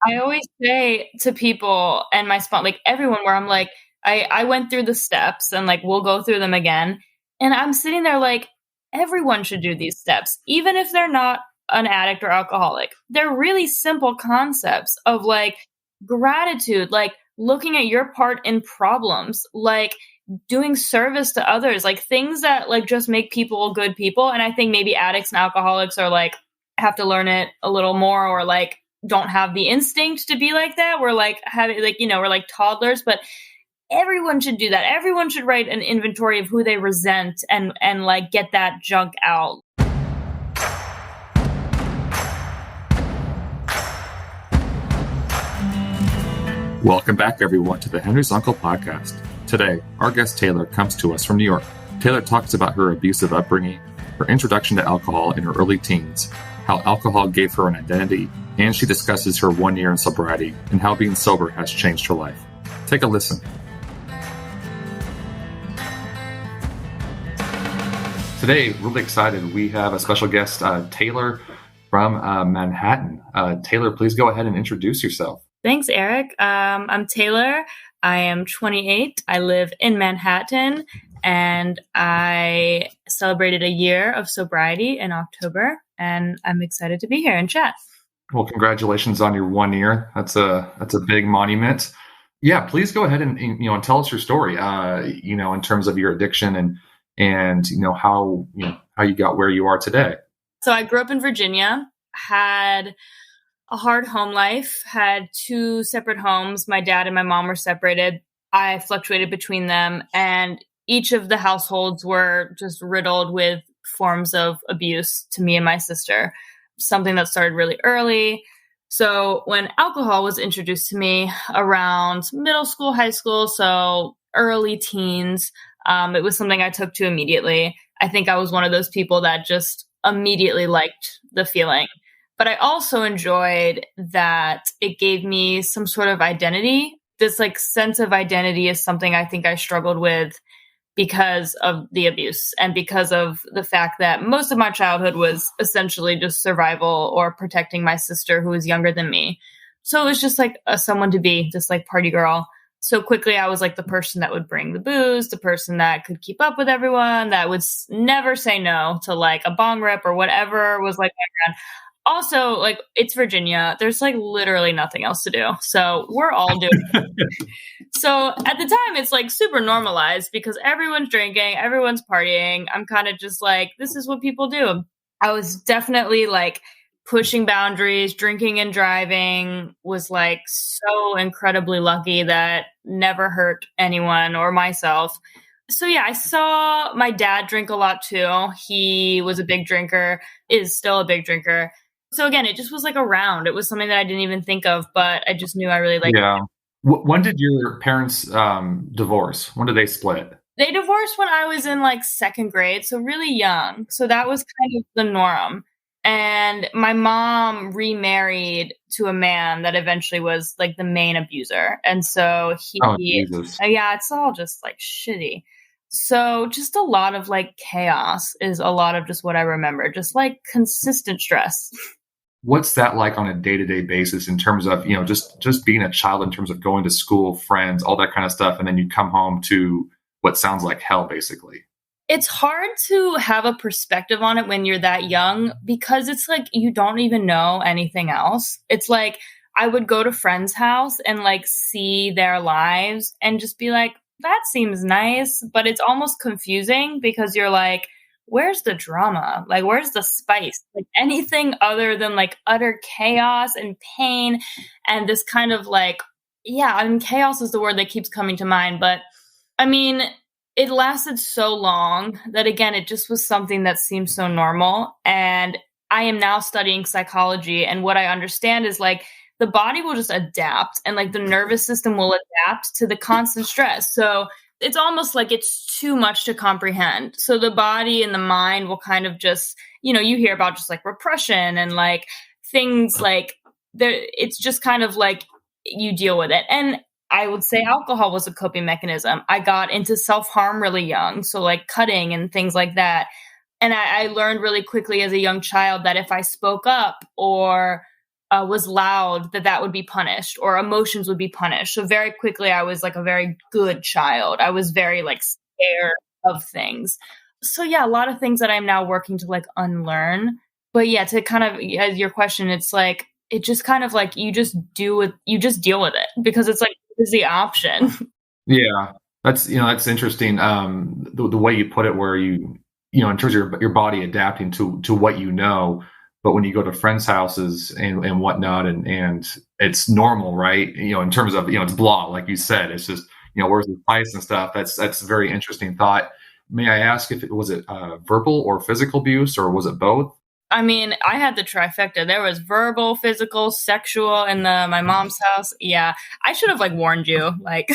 I always say to people and my spot, like everyone, where I'm like, I went through the steps and like we'll go through them again. And I'm sitting there like, everyone should do these steps, even if they're not an addict or alcoholic. They're really simple concepts of like gratitude, like looking at your part in problems, like doing service to others, like things that like just make people good people. And I think maybe addicts and alcoholics are like, have to learn it a little more, or like don't have the instinct to be like that. We're like having like, we're like toddlers, but everyone should do that. Everyone should write an inventory of who they resent and like get that junk out. Welcome back, everyone, to the Henry's Uncle podcast. Today, our guest Taylor comes to us from New York. Taylor talks about her abusive upbringing, her introduction to alcohol in her early teens, how alcohol gave her an identity, and she discusses her 1 year in sobriety and how being sober has changed her life. Take a listen. Today, really excited. We have a special guest, Taylor from Manhattan. Taylor, please go ahead and introduce yourself. Thanks, Eric. I'm Taylor. I am 28. I live in Manhattan, and I celebrated a year of sobriety in October, and I'm excited to be here and chat. Well, congratulations on your 1 year. That's a big monument. Yeah, please go ahead and tell us your story. In terms of your addiction and how you got where you are today. So I grew up in Virginia, had a hard home life, had two separate homes. My dad and my mom were separated. I fluctuated between them, and each of the households were just riddled with forms of abuse to me and my sister, something that started really early. So when alcohol was introduced to me around middle school, high school, so early teens, it was something I took to immediately. I think I was one of those people that just immediately liked the feeling. But I also enjoyed that it gave me some sort of identity. This like sense of identity is something I think I struggled with because of the abuse and because of the fact that most of my childhood was essentially just survival or protecting my sister who was younger than me. So it was just like someone to be, just like party girl. So quickly I was like the person that would bring the booze, the person that could keep up with everyone, that would never say no to like a bong rip or whatever was like my brand. Also, like, it's Virginia. There's like literally nothing else to do. So we're all doing it. So at the time, it's like super normalized because everyone's drinking, everyone's partying. I'm kind of just like, this is what people do. I was definitely like pushing boundaries, drinking and driving, was like so incredibly lucky that never hurt anyone or myself. So yeah, I saw my dad drink a lot too. He was a big drinker, is still a big drinker. So again, it just was like around. It was something that I didn't even think of, but I just knew I really liked it. When did your parents divorce? When did they split? They divorced when I was in like second grade, so really young. So that was kind of the norm. And my mom remarried to a man that eventually was like the main abuser. And so it's all just like shitty. So just a lot of like chaos is a lot of just what I remember, just like consistent stress. What's that like on a day-to-day basis in terms of, just being a child, in terms of going to school, friends, all that kind of stuff, and then you come home to what sounds like hell, basically? It's hard to have a perspective on it when you're that young because it's like you don't even know anything else. It's like I would go to friends' house and like see their lives and just be like, that seems nice, but it's almost confusing because you're like, where's the drama? Like, where's the spice? Like anything other than like utter chaos and pain and this kind of like, chaos is the word that keeps coming to mind. But I mean, it lasted so long that, again, it just was something that seemed so normal. And I am now studying psychology. And what I understand is like the body will just adapt and like the nervous system will adapt to the constant stress. So it's almost like it's too much to comprehend. So the body and the mind will kind of just, you hear about just like repression and like things like it's just kind of like you deal with it. And I would say alcohol was a coping mechanism. I got into self-harm really young. So like cutting and things like that. And I learned really quickly as a young child that if I spoke up or was loud, that would be punished or emotions would be punished. So very quickly, I was like a very good child. I was very like scared of things. So yeah, a lot of things that I'm now working to like unlearn. But yeah, to kind of your question, it's like it just kind of like you just deal with it because it's like is the option. Yeah, that's interesting. The way you put it, where in terms of your body adapting to what you know, but when you go to friends' houses and whatnot, and it's normal, right? In terms of it's blah, like you said, it's just where's the spice and stuff. That's a very interesting thought. May I ask if it was verbal or physical abuse, or was it both? I mean, I had the trifecta. There was verbal, physical, sexual in my mom's house. Yeah, I should have like warned you, like,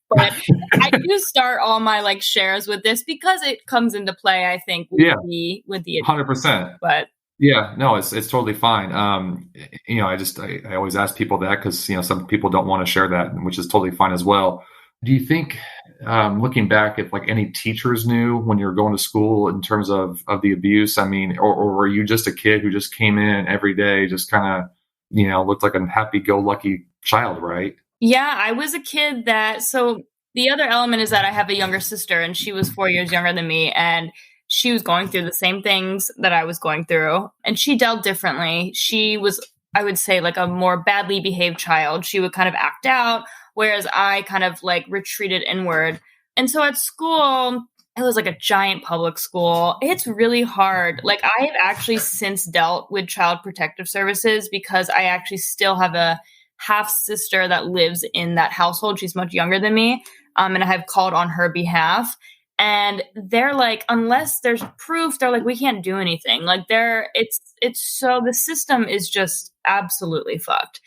but I do start all my like shares with this because it comes into play. I think with the 100%. But Yeah, no, it's totally fine. I always ask people that because some people don't want to share that, which is totally fine as well. Do you think, looking back, if like any teachers knew when you were going to school in terms of the abuse? I mean, or were you just a kid who just came in every day, just kind of looked like a happy-go-lucky child, right? Yeah, I was a kid that. So the other element is that I have a younger sister, and she was 4 years younger than me, and she was going through the same things that I was going through, and she dealt differently. She was, I would say, like a more badly behaved child. She would kind of act out, whereas I kind of like retreated inward. And so at school, it was like a giant public school. It's really hard. Like I have actually since dealt with Child Protective Services because I actually still have a half sister that lives in that household. She's much younger than me. And I have called on her behalf. And they're like, unless there's proof, they're like, we can't do anything. Like it's so the system is just absolutely fucked.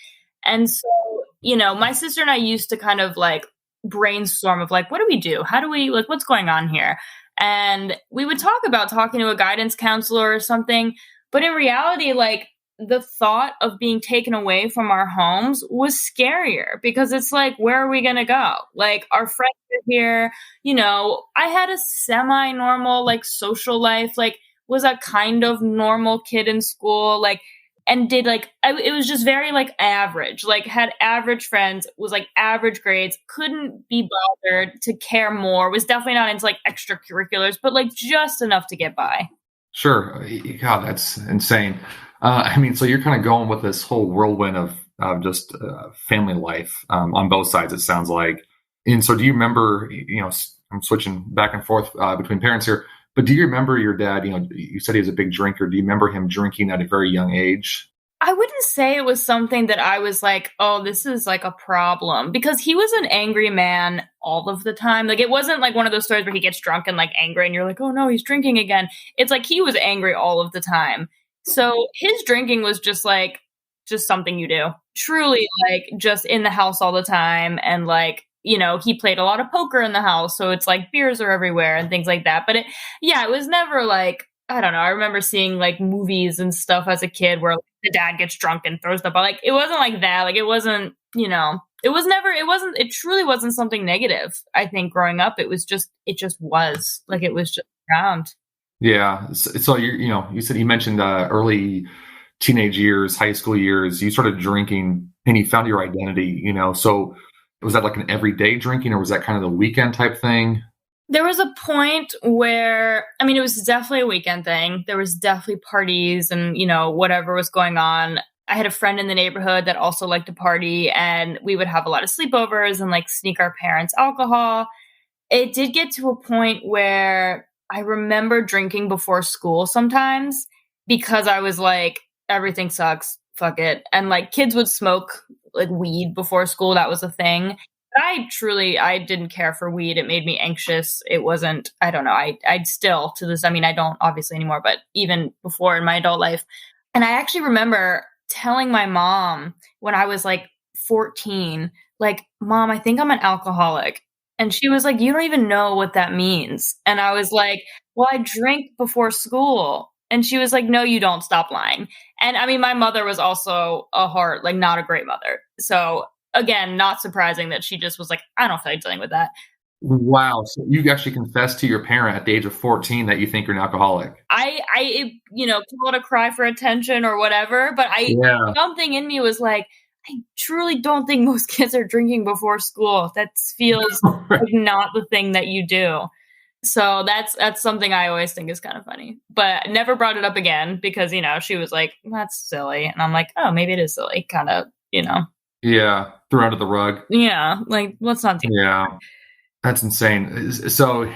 And so, my sister and I used to kind of like brainstorm of like, what do we do? How do we like, what's going on here? And we would talk about talking to a guidance counselor or something. But in reality, like the thought of being taken away from our homes was scarier because it's like, where are we going to go? Like our friends are here, I had a semi-normal like social life, like was a kind of normal kid in school, like, and did like, it was just very like average, like had average friends, was like average grades, couldn't be bothered to care more, was definitely not into like extracurriculars, but like just enough to get by. Sure. God, that's insane. I mean, so you're kind of going with this whole whirlwind of just family life on both sides, it sounds like. And so do you remember, I'm switching back and forth between parents here, but do you remember your dad, you said he was a big drinker. Do you remember him drinking at a very young age? I wouldn't say it was something that I was like, oh, this is like a problem, because he was an angry man all of the time. Like it wasn't like one of those stories where he gets drunk and like angry and you're like, oh no, he's drinking again. It's like he was angry all of the time. So his drinking was just something you do. Truly like just in the house all the time. And like, he played a lot of poker in the house. So it's like beers are everywhere and things like that. But it was never like, I don't know. I remember seeing like movies and stuff as a kid where like, the dad gets drunk and throws the ball. Like it wasn't like that. Like it wasn't, it truly wasn't something negative. I think growing up, it just was like, it was just around. Yeah. So you said you mentioned early teenage years, high school years, you started drinking and you found your identity, so was that like an everyday drinking or was that kind of the weekend type thing? There was a point where, I mean, it was definitely a weekend thing. There was definitely parties and, whatever was going on. I had a friend in the neighborhood that also liked to party, and we would have a lot of sleepovers and like sneak our parents alcohol. It did get to a point where I remember drinking before school sometimes because I was like, everything sucks, fuck it. And like kids would smoke like weed before school. That was a thing. I didn't care for weed. It made me anxious. It wasn't, I don't know. I'd still to this, I mean, I don't obviously anymore, but even before in my adult life. And I actually remember telling my mom when I was like 14, like, Mom, I think I'm an alcoholic. And she was like, you don't even know what that means. And I was like, well, I drink before school. And she was like, no, you don't, stop lying. And I mean, my mother was also not a great mother. So again, not surprising that she just was like, I don't feel like dealing with that. Wow. So you actually confessed to your parent at the age of 14 that you think you're an alcoholic. Call it a cry for attention or whatever, but Yeah. something in me was like, I truly don't think most kids are drinking before school. That feels like not the thing that you do. So that's something I always think is kind of funny, but never brought it up again because, she was like, that's silly. And I'm like, oh, maybe it is silly. Kind of, Yeah. Threw under the rug. yeah, like let's not do Yeah. That's insane. So,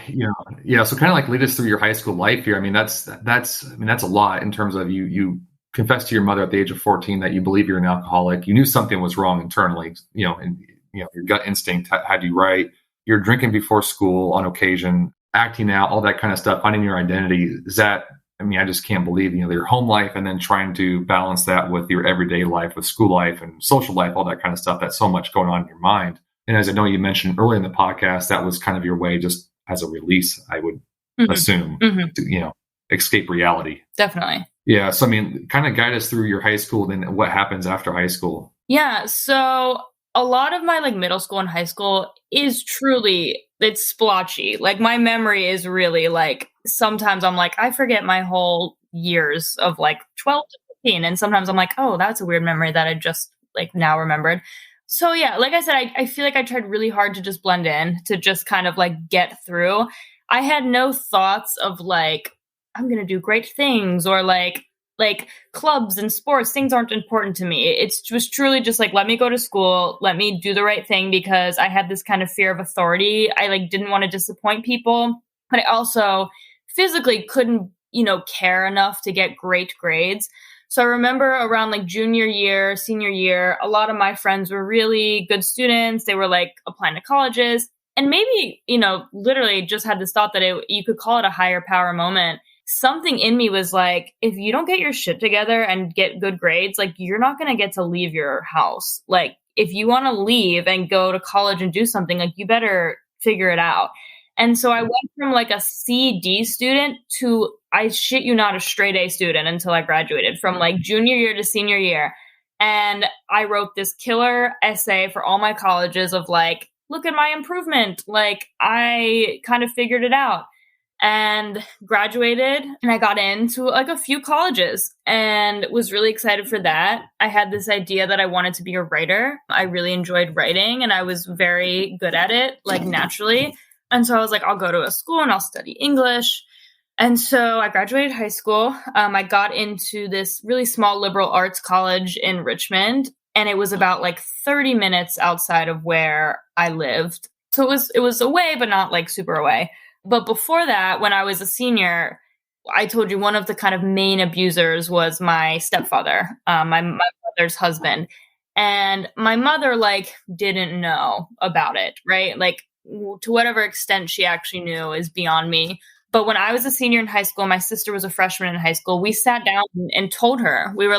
yeah. So kind of like lead us through your high school life here. I mean, that's a lot in terms of you confessed to your mother at the age of 14 that you believe you're an alcoholic. You knew something was wrong internally, and your gut instinct had you right. You're drinking before school on occasion, acting out, all that kind of stuff, finding your identity. I just can't believe, your home life and then trying to balance that with your everyday life, with school life and social life, all that kind of stuff. That's so much going on in your mind. And as I know you mentioned earlier in the podcast, that was kind of your way just as a release, I would assume, to, escape reality. Definitely. Yeah. So, kind of guide us through your high school, then what happens after high school. Yeah. So a lot of my middle school and high school is truly, it's splotchy. Like my memory is really sometimes I'm like, I forget my whole years of 12 to 15. And sometimes I'm like, oh, that's a weird memory that I just now remembered. So yeah, like I said, I feel like I tried really hard to just blend in, to just kind of get through. I had no thoughts of I'm going to do great things or like clubs and sports. Things aren't important to me. It was truly just let me go to school, let me do the right thing, because I had this kind of fear of authority. I didn't want to disappoint people, but I also physically couldn't, care enough to get great grades. So I remember around junior year, senior year, a lot of my friends were really good students. They were applying to colleges, and maybe, literally just had this thought that you could call it a higher power moment. Something in me was if you don't get your shit together and get good grades, you're not going to get to leave your house. If you want to leave and go to college and do something, you better figure it out. And so I went from a C, D student to, I shit you not, a straight A student until I graduated, from junior year to senior year. And I wrote this killer essay for all my colleges of look at my improvement. I kind of figured it out. And graduated, and I got into a few colleges and was really excited for that. I had this idea that I wanted to be a writer. I really enjoyed writing and I was very good at it, naturally. And so I was I'll go to a school and I'll study English. And so I graduated high school. I got into this really small liberal arts college in Richmond, and it was about 30 minutes outside of where I lived. So it was away, but not super away. But before that, when I was a senior, I told you one of the kind of main abusers was my stepfather, my mother's husband. And my mother, didn't know about it, right? To whatever extent she actually knew is beyond me. But when I was a senior in high school, my sister was a freshman in high school, we sat down and told her, we were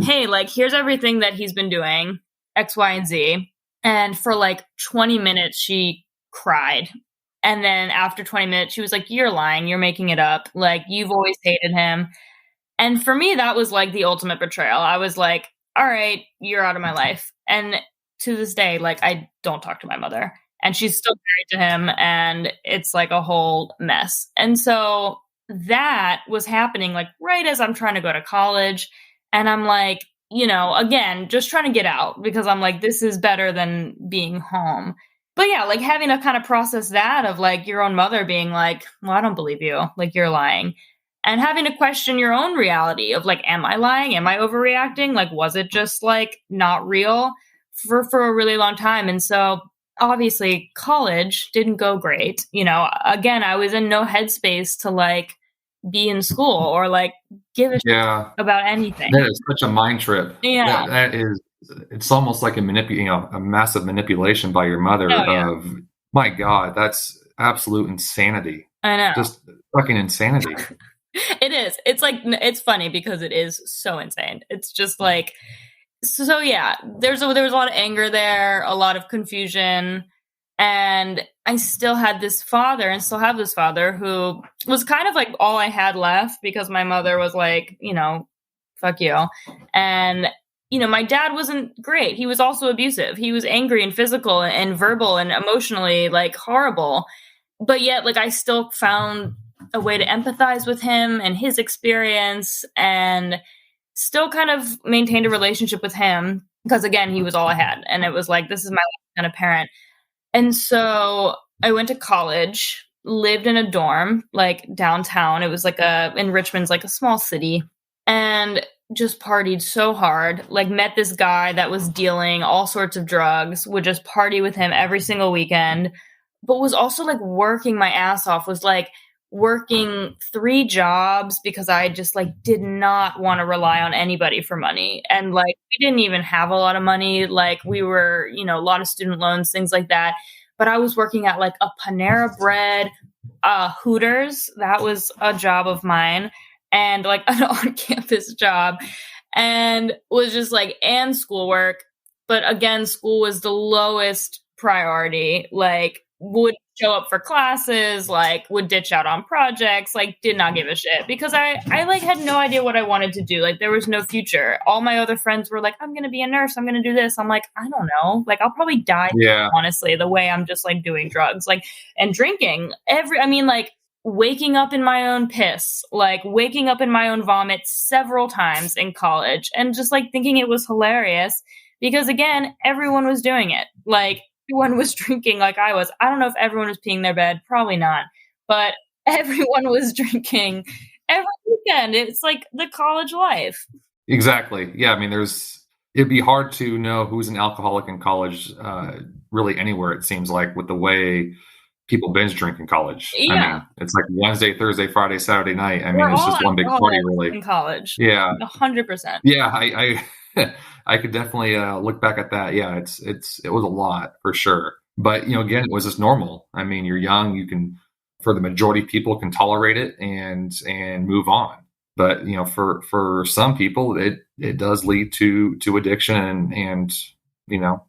hey, here's everything that he's been doing, X, Y, and Z. And for 20 minutes, she cried. And then after 20 minutes, she was you're lying. You're making it up. You've always hated him. And for me, that was the ultimate betrayal. I was all right, you're out of my life. And to this day, I don't talk to my mother. And she's still married to him. And it's a whole mess. And so that was happening right as I'm trying to go to college. And I'm again, just trying to get out, because I'm this is better than being home. But yeah, having to kind of process that of your own mother being well, I don't believe you, you're lying. And having to question your own reality of am I lying? Am I overreacting? Was it just not real for a really long time? And so obviously college didn't go great. Again, I was in no headspace to be in school or give a shit about anything. That is such a mind trip. Yeah. That is. It's almost like a massive manipulation by your mother of, my God, that's absolute insanity. I know. Just fucking insanity. It is. It's it's funny because it is so insane. It's just so yeah, there was a lot of anger there, a lot of confusion. And I still had this father and still have this father who was kind of all I had left, because my mother was fuck you. And my dad wasn't great. He was also abusive. He was angry and physical and verbal and emotionally like horrible. But yet, like, I still found a way to empathize with him and his experience and still kind of maintained a relationship with him because, again, he was all I had. And it was like, this is my kind of parent. And so I went to college, lived in a dorm, like downtown. It was like in Richmond's like a small city, and just partied so hard. Like, met this guy that was dealing all sorts of drugs, would just party with him every single weekend, but was also like working my ass off, was like working 3 jobs because I just like did not want to rely on anybody for money. And like, we didn't even have a lot of money. Like, we were, a lot of student loans, things like that. But I was working at like a Panera Bread, Hooters. That was a job of mine. And like an on-campus job, and was just like, and schoolwork. But again, school was the lowest priority. Like, would show up for classes, like would ditch out on projects, like did not give a shit because I like had no idea what I wanted to do. Like, there was no future. All my other friends were like, I'm going to be a nurse. I'm going to do this. I'm like, I don't know. Like, I'll probably die. Yeah. Honestly, the way I'm just like doing drugs, like, and drinking like waking up in my own piss, like waking up in my own vomit several times in college, and just like thinking it was hilarious because, again, everyone was doing it. Like, everyone was drinking like I was. I don't know if everyone was peeing their bed, probably not, but everyone was drinking every weekend. It's like the college life. Exactly. Yeah. I mean, it'd be hard to know who's an alcoholic in college, really anywhere, it seems like, with the way people binge drink in college. Yeah. I mean, it's like Wednesday, Thursday, Friday, Saturday night. I mean, it's just one big party, really. In college. Yeah. 100%. Yeah. I could definitely look back at that. Yeah. It was a lot for sure. But, again, it was just normal. I mean, you're young, for the majority of people, can tolerate it and move on. But, for some people, it does lead to addiction and,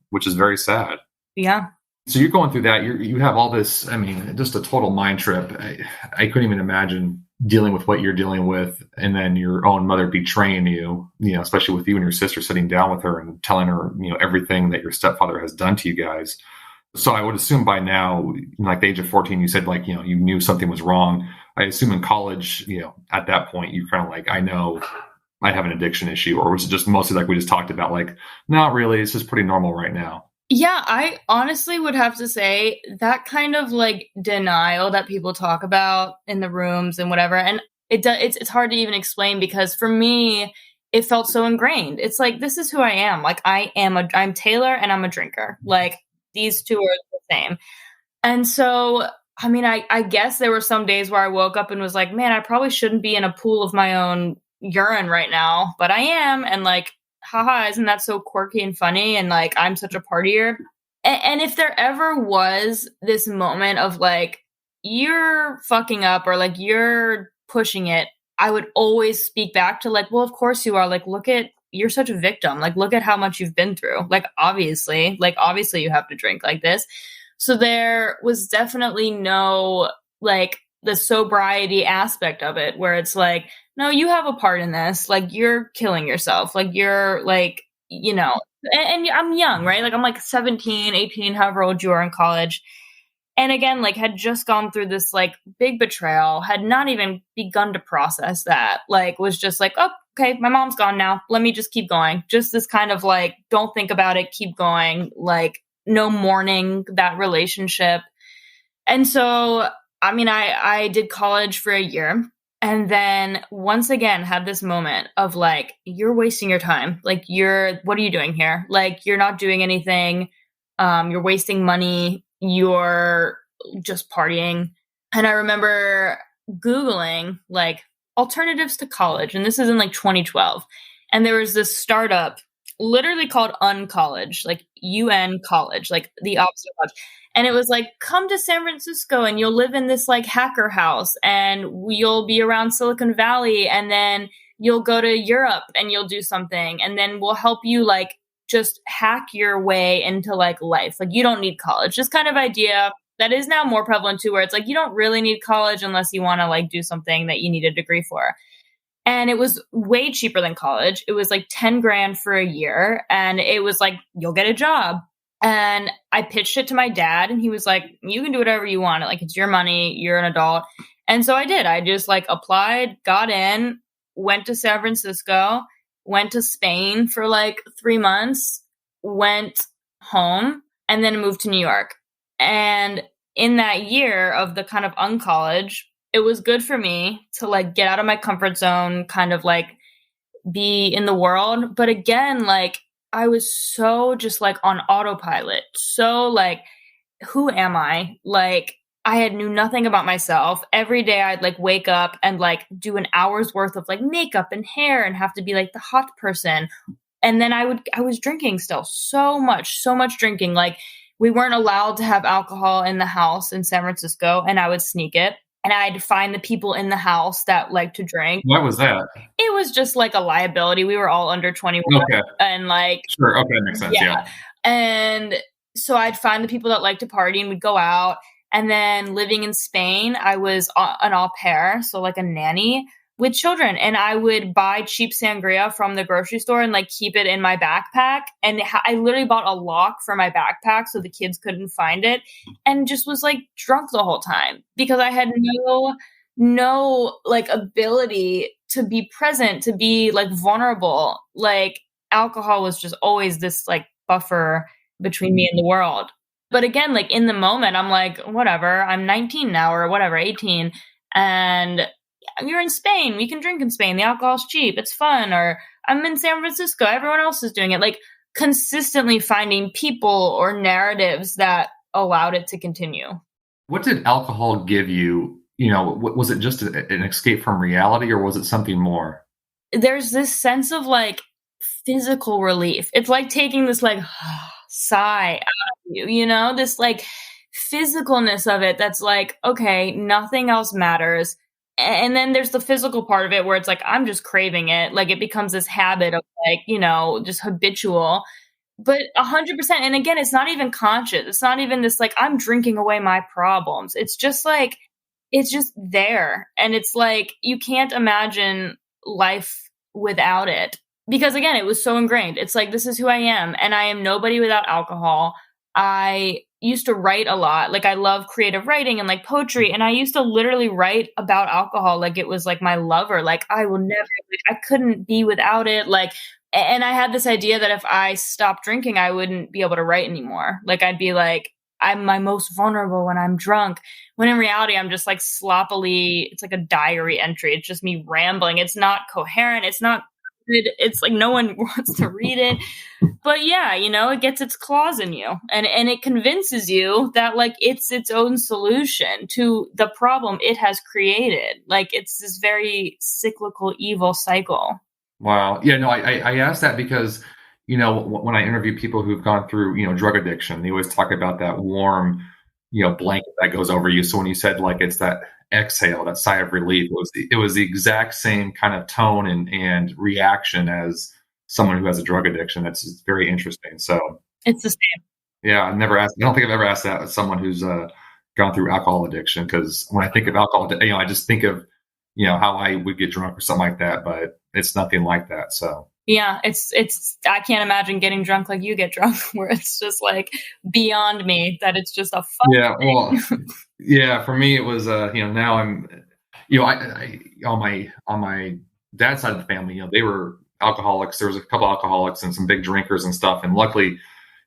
which is very sad. Yeah. So you're going through that. You have all this, I mean, just a total mind trip. I couldn't even imagine dealing with what you're dealing with, and then your own mother betraying you, especially with you and your sister sitting down with her and telling her, everything that your stepfather has done to you guys. So I would assume by now, like the age of 14, you said like, you knew something was wrong. I assume in college, at that point, you kind of like, I know I have an addiction issue, or was it just mostly like we just talked about, like, not really, it's just pretty normal right now? Yeah, I honestly would have to say that kind of like denial that people talk about in the rooms and whatever. And it's hard to even explain because for me, it felt so ingrained. It's like, this is who I am. Like, I'm Taylor and I'm a drinker. Like, these two are the same. And so, I mean, I guess there were some days where I woke up and was like, man, I probably shouldn't be in a pool of my own urine right now, but I am. And like, haha, isn't that so quirky and funny? And like, I'm such a partier. And if there ever was this moment of like, you're fucking up or like you're pushing it, I would always speak back to like, well, of course you are. Like, you're such a victim. Like, look at how much you've been through. Like, obviously you have to drink like this. So there was definitely no like the sobriety aspect of it where it's like, no, you have a part in this. Like, you're killing yourself. Like, you're like, and I'm young, right? Like, I'm like 17, 18, however old you are in college. And again, like, had just gone through this like big betrayal, had not even begun to process that, like, was just like, oh, okay, my mom's gone now. Let me just keep going. Just this kind of like, don't think about it, keep going. Like, no mourning that relationship. And so, I mean, I did college for a year. And then once again had this moment of like, you're wasting your time. Like, what are you doing here? Like, you're not doing anything. You're wasting money. You're just partying. And I remember Googling like alternatives to college. And this is in like 2012. And there was this startup literally called Uncollege, like UN college, like the opposite of college. And it was like, come to San Francisco and you'll live in this like hacker house and you'll be around Silicon Valley and then you'll go to Europe and you'll do something. And then we'll help you like just hack your way into like life. Like, you don't need college. This kind of idea that is now more prevalent too, where it's like, you don't really need college unless you want to like do something that you need a degree for. And it was way cheaper than college. It was like 10 grand for a year. And it was like, you'll get a job. And I pitched it to my dad and he was like, you can do whatever you want. Like, it's your money. You're an adult. And so I did. I just like applied, got in, went to San Francisco, went to Spain for like 3 months, went home, and then moved to New York. And in that year of the kind of uncollege, it was good for me to like get out of my comfort zone, kind of like be in the world. But again, like I was so just like on autopilot. So like, who am I? Like I had knew nothing about myself. Every day I'd like wake up and like do an hour's worth of like makeup and hair and have to be like the hot person. And then I was drinking still so much drinking. Like we weren't allowed to have alcohol in the house in San Francisco, and I would sneak it. And I'd find the people in the house that like to drink. What was that? It was just like a liability. We were all under 21. Okay. And like, sure. Okay. That makes sense. Yeah. And so I'd find the people that like to party and we'd go out. And then living in Spain, I was an au pair. So like a nanny with children. And I would buy cheap sangria from the grocery store and like keep it in my backpack. And I literally bought a lock for my backpack so the kids couldn't find it, and just was like drunk the whole time because I had no like ability to be present, to be like vulnerable. Like alcohol was just always this like buffer between me and the world. But again, like in the moment, I'm like, whatever, I'm 19 now or whatever, 18. And you're in Spain. We can drink in Spain. The alcohol's cheap. It's fun. Or I'm in San Francisco. Everyone else is doing it. Like consistently finding people or narratives that allowed it to continue. What did alcohol give you? You know, was it just an escape from reality, or was it something more? There's this sense of like physical relief. It's like taking this like sigh out of you, you know, this like physicalness of it. That's like, okay, nothing else matters. And then there's the physical part of it where it's like, I'm just craving it. Like it becomes this habit of like, you know, just habitual, but 100%. And again, it's not even conscious. It's not even this, like, I'm drinking away my problems. It's just like, it's just there. And it's like, you can't imagine life without it because again, it was so ingrained. It's like, this is who I am. And I am nobody without alcohol. I used to write a lot. Like I love creative writing and like poetry. And I used to literally write about alcohol. Like it was like my lover. Like I will never, like, I couldn't be without it. Like, and I had this idea that if I stopped drinking, I wouldn't be able to write anymore. Like I'd be like, I'm my most vulnerable when I'm drunk. When in reality, I'm just like sloppily, it's like a diary entry. It's just me rambling. It's not coherent. It's not good. It's like no one wants to read it. But yeah, you know, it gets its claws in you and it convinces you that like it's its own solution to the problem it has created. Like it's this very cyclical evil cycle. Wow. Yeah, no, I asked that because, you know, when I interview people who've gone through, you know, drug addiction, they always talk about that warm, you know, blanket that goes over you. So when you said like it's that exhale, that sigh of relief, it was the exact same kind of tone and reaction as someone who has a drug addiction. That's very interesting. So it's the same. Yeah, I don't think I've ever asked that with someone who's gone through alcohol addiction, because when I think of alcohol, you know, I just think of, you know, how I would get drunk or something like that, but it's nothing like that. So yeah, it's I can't imagine getting drunk like you get drunk, where it's just like beyond me that it's just a fun yeah, thing. Well, yeah, for me it was you know, now I'm, you know, I on my dad's side of the family, you know, they were alcoholics. There was a couple alcoholics and some big drinkers and stuff, and luckily,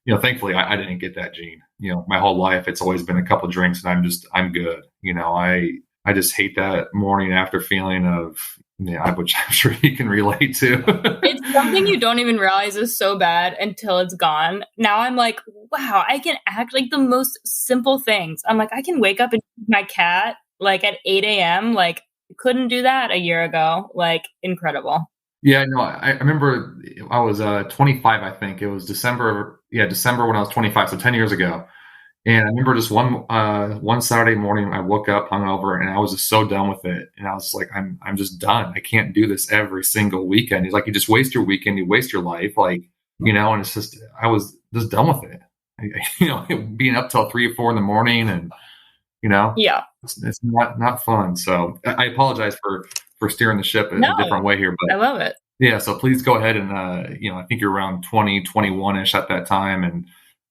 you know, thankfully I didn't get that gene. You know, my whole life it's always been a couple drinks and I'm good. You know, I just hate that morning after feeling of, yeah, which I'm sure you can relate to. It's something you don't even realize is so bad until it's gone. Now I'm like, wow, I can act like the most simple things. I'm like, I can wake up and feed my cat like at 8 a.m. Like couldn't do that a year ago. Like incredible. Yeah, no, I remember I was 25, I think. It was December when I was 25, so 10 years ago. And I remember just one Saturday morning, I woke up hungover, and I was just so done with it. And I was like, I'm just done. I can't do this every single weekend. He's like, you just waste your weekend, you waste your life, like, you know. And it's just, I was just done with it. You know, being up till 3 or 4 in the morning, and you know, yeah, it's not fun. So I apologize for for steering the ship No, a different way here. I But love it. yeah, so please go ahead and, I think you're around 20, 21-ish at that time, and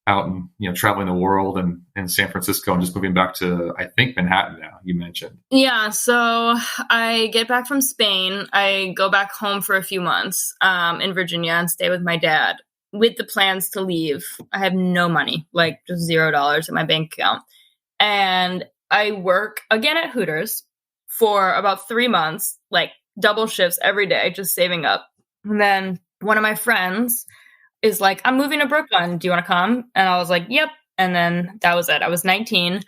out and, traveling the world and in San Francisco, and just moving back to, I think, Manhattan now, you mentioned. Yeah, so I get back from Spain. I go back home for a few months in Virginia and stay with my dad with the plans to leave. I have no money, like just $0 in my bank account. And I work again at Hooters for about 3 months, like double shifts every day, just saving up. And then one of my friends is like, I'm moving to Brooklyn. Do you want to come? And I was like, yep. And then that was it. I was 19.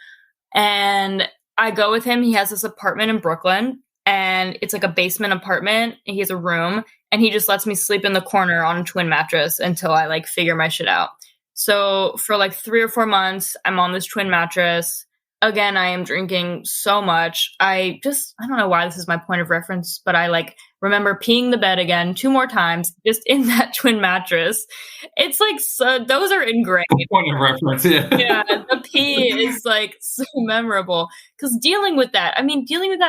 And I go with him. He has this apartment in Brooklyn, and it's like a basement apartment. And he has a room, and he just lets me sleep in the corner on a twin mattress until I like figure my shit out. So for like 3 or 4 months, I'm on this twin mattress. Again, I am drinking so much. I don't know why this is my point of reference, but I like remember peeing the bed again 2 more times just in that twin mattress. It's like, so those are ingrained. Point of reference, yeah. Yeah, the pee is like so memorable because dealing with that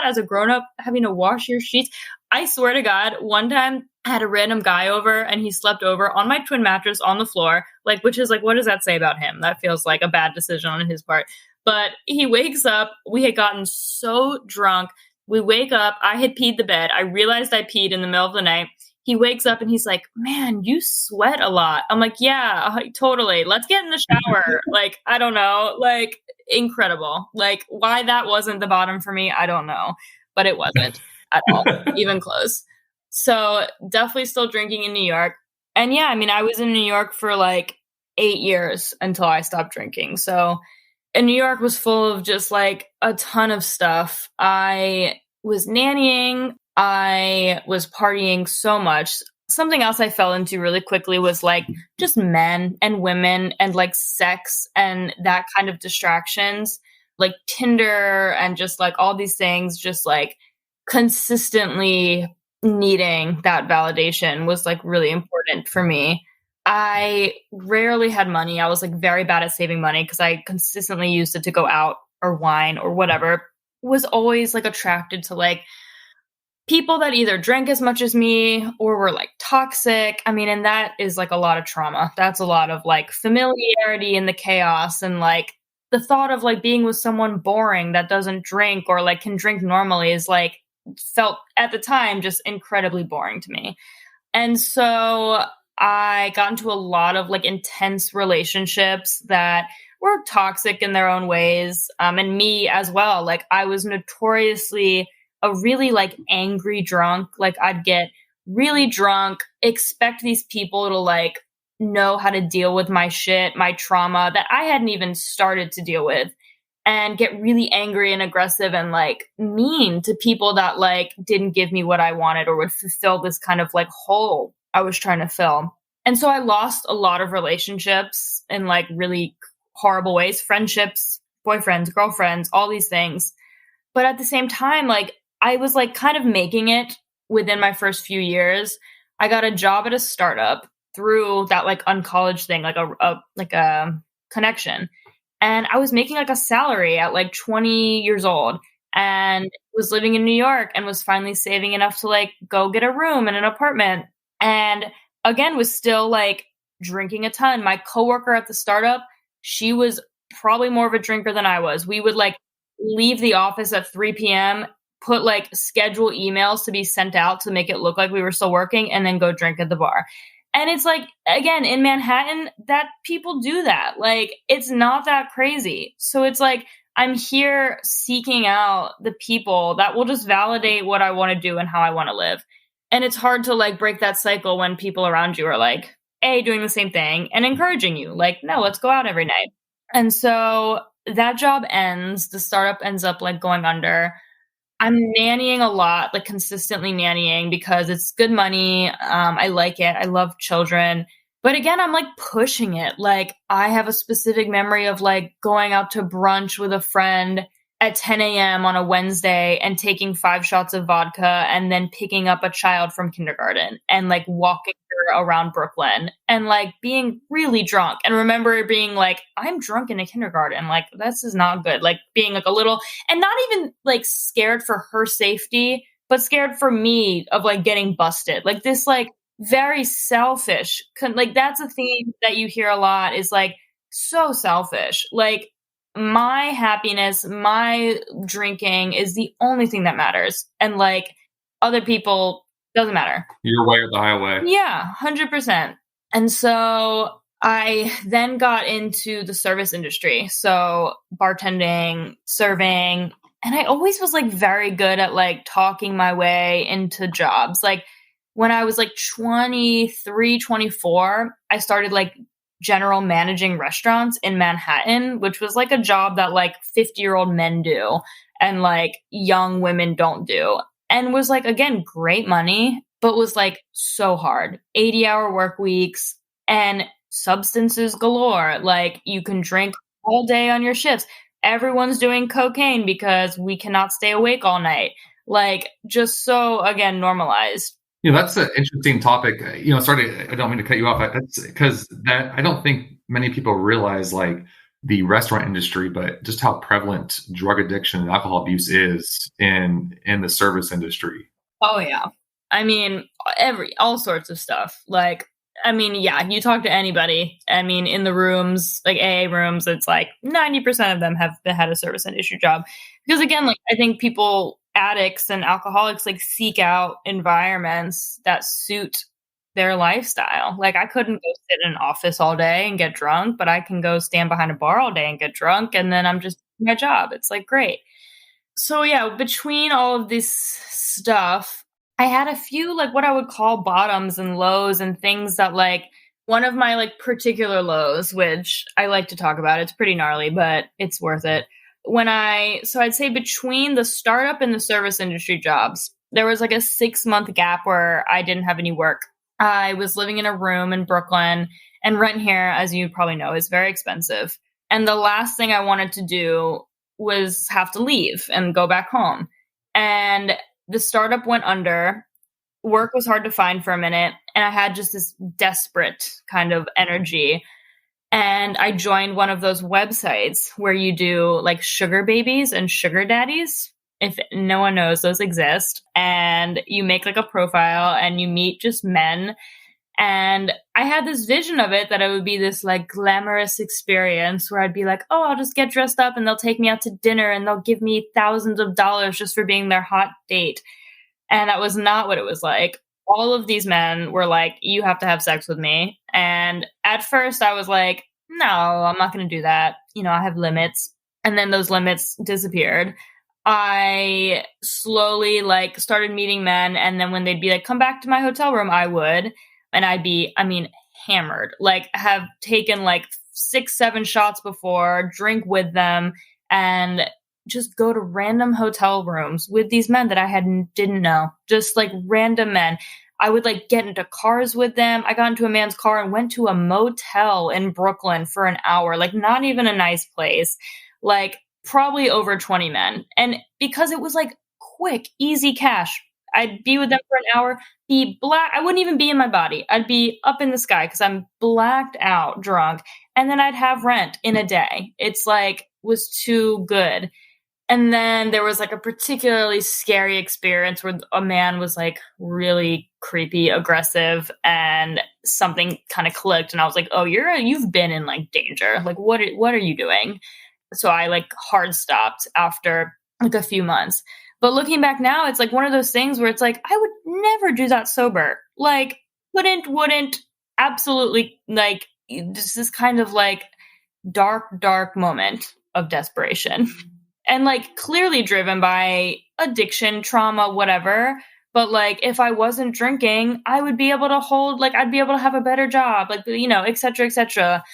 as a grown up, having to wash your sheets. I swear to God, one time I had a random guy over and he slept over on my twin mattress on the floor, like, which is like, what does that say about him? That feels like a bad decision on his part. But he wakes up. We had gotten so drunk. We wake up. I had peed the bed. I realized I peed in the middle of the night. He wakes up and he's like, man, you sweat a lot. I'm like, yeah, totally. Let's get in the shower. Like, I don't know. Like, incredible. Like, why that wasn't the bottom for me, I don't know. But it wasn't at all, even close. So definitely still drinking in New York. And yeah, I mean, I was in New York for like 8 years until I stopped drinking. So and New York was full of just like a ton of stuff. I was nannying. I was partying so much. Something else I fell into really quickly was like just men and women and like sex and that kind of distractions, like Tinder and just like all these things, just like consistently needing that validation was like really important for me. I rarely had money. I was like very bad at saving money because I consistently used it to go out or wine or whatever. Was always like attracted to like people that either drank as much as me or were like toxic. I mean, and that is like a lot of trauma. That's a lot of like familiarity in the chaos, and like the thought of like being with someone boring that doesn't drink or like can drink normally is like felt at the time just incredibly boring to me. And so I got into a lot of like intense relationships that were toxic in their own ways. And me as well. Like I was notoriously a really like angry drunk. Like I'd get really drunk, expect these people to like know how to deal with my shit, my trauma that I hadn't even started to deal with, and get really angry and aggressive and like mean to people that like didn't give me what I wanted or would fulfill this kind of like hole I was trying to fill. And so I lost a lot of relationships in like really horrible ways, friendships, boyfriends, girlfriends, all these things. But at the same time, like I was like kind of making it within my first few years. I got a job at a startup through that like uncollege thing, like a connection. And I was making like a salary at like 20 years old and was living in New York and was finally saving enough to like go get a room in an apartment. And again, was still like drinking a ton. My coworker at the startup, she was probably more of a drinker than I was. We would like leave the office at 3 p.m., put like schedule emails to be sent out to make it look like we were still working, and then go drink at the bar. And it's like, again, in Manhattan, that people do that. Like, it's not that crazy. So it's like, I'm here seeking out the people that will just validate what I want to do and how I want to live. And it's hard to like break that cycle when people around you are like, doing the same thing and encouraging you. Like, no, let's go out every night. And so that job ends. The startup ends up like going under. I'm nannying a lot, like consistently nannying because it's good money. I like it. I love children. But again, I'm like pushing it. Like I have a specific memory of like going out to brunch with a friend at 10 a.m. on a Wednesday and taking 5 shots of vodka and then picking up a child from kindergarten and like walking her around Brooklyn and like being really drunk. And remember being like, I'm drunk in a kindergarten. Like, this is not good. Like being like a little, and not even like scared for her safety, but scared for me of like getting busted. Like this, like very selfish, like that's a theme that you hear a lot is like so selfish. Like my happiness, my drinking is the only thing that matters. And like other people doesn't matter. Your way or the highway. Yeah, 100%. And so I then got into the service industry. So bartending, serving, and I always was like very good at like talking my way into jobs. Like when I was like 23, 24, I started like general managing restaurants in Manhattan, which was like a job that like 50-year-old men do and like young women don't do. And was like, again, great money, but was like so hard. 80-hour work weeks and substances galore. Like you can drink all day on your shifts. Everyone's doing cocaine because we cannot stay awake all night. Like just so, again, normalized. That's an interesting topic. Sorry, I don't mean to cut you off. That's because that I don't think many people realize like the restaurant industry, but just how prevalent drug addiction and alcohol abuse is in the service industry. Oh yeah. I mean, all sorts of stuff. Like, I mean, yeah, you talk to anybody. I mean, in the rooms, like AA rooms, it's like 90% of them have had a service industry job. Because again, like I think addicts and alcoholics like seek out environments that suit their lifestyle. Like I couldn't go sit in an office all day and get drunk, but I can go stand behind a bar all day and get drunk. And then I'm just doing my job. It's like, great. So yeah, between all of this stuff, I had a few like what I would call bottoms and lows and things that like one of my like particular lows, which I like to talk about, it's pretty gnarly, but it's worth it. So I'd say between the startup and the service industry jobs, there was like a 6-month gap where I didn't have any work. I was living in a room in Brooklyn, and rent here, as you probably know, is very expensive. And the last thing I wanted to do was have to leave and go back home. And the startup went under. Work was hard to find for a minute. And I had just this desperate kind of energy. And I joined one of those websites where you do like sugar babies and sugar daddies. If no one knows, those exist. And you make like a profile and you meet just men. And I had this vision of it that it would be this like glamorous experience where I'd be like, oh, I'll just get dressed up and they'll take me out to dinner and they'll give me thousands of dollars just for being their hot date. And that was not what it was like. All of these men were like, you have to have sex with me. And at first I was like, no, I'm not going to do that. I have limits. And then those limits disappeared. I slowly like started meeting men. And then when they'd be like, come back to my hotel room, I would. And I'd be, hammered, like have taken like 6-7 shots before, drink with them, and just go to random hotel rooms with these men that I didn't know, just like random men. I would like get into cars with them. I got into a man's car and went to a motel in Brooklyn for an hour, like not even a nice place, like probably over 20 men. And because it was like quick, easy cash, I'd be with them for an hour, be black. I wouldn't even be in my body. I'd be up in the sky because I'm blacked out drunk. And then I'd have rent in a day. It's like, was too good. And then there was like a particularly scary experience where a man was like really creepy, aggressive, and something kind of clicked. And I was like, oh, you've been in like danger. Like, what are you doing? So I like hard stopped after like a few months. But looking back now, it's like one of those things where it's like, I would never do that sober. Like, wouldn't, absolutely, like, just this kind of like dark moment of desperation. And like clearly driven by addiction, trauma, whatever. But like, if I wasn't drinking, I would be able to I'd be able to have a better job, like, et cetera, et cetera.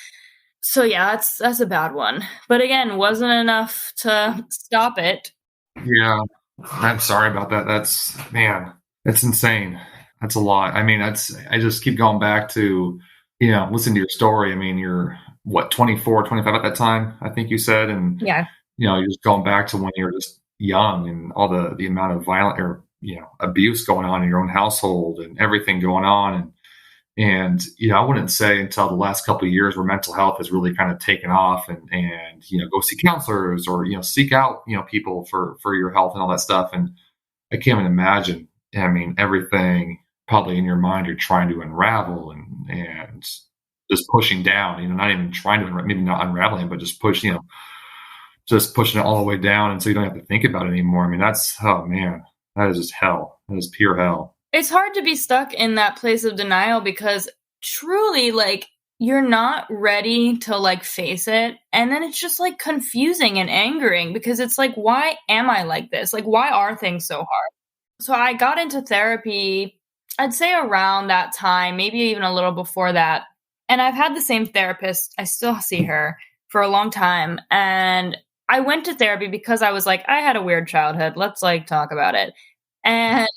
So yeah, that's a bad one. But again, wasn't enough to stop it. Yeah. I'm sorry about that. That's insane. That's a lot. I just keep going back to, listen to your story. You're what, 24, 25 at that time, I think you said. And, yeah, you're just going back to when you were just young and all the amount of violent or, abuse going on in your own household and everything going on. And, I wouldn't say until the last couple of years where mental health has really kind of taken off and go see counselors or, seek out, people for your health and all that stuff. And I can't even imagine. I mean, everything probably in your mind you're trying to unravel and just pushing down, not even trying to, maybe not unraveling, but just just pushing it all the way down. And so you don't have to think about it anymore. I mean, oh man, that is just hell. That is pure hell. It's hard to be stuck in that place of denial because truly, like, you're not ready to like face it. And then it's just like confusing and angering because it's like, why am I like this? Like, why are things so hard? So I got into therapy, I'd say around that time, maybe even a little before that. And I've had the same therapist. I still see her for a long time. And I went to therapy because I was like, I had a weird childhood. Let's like talk about it. And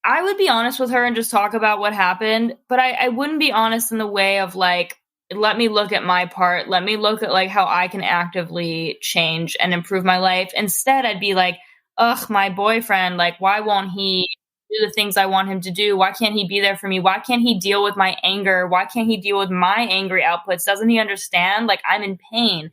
I would be honest with her and just talk about what happened, but I wouldn't be honest in the way of like, let me look at my part. Let me look at like how I can actively change and improve my life. Instead, I'd be like, ugh, my boyfriend, like, why won't he do the things I want him to do? Why can't he be there for me? Why can't he deal with my anger? Why can't he deal with my angry outputs? Doesn't he understand? Like, I'm in pain.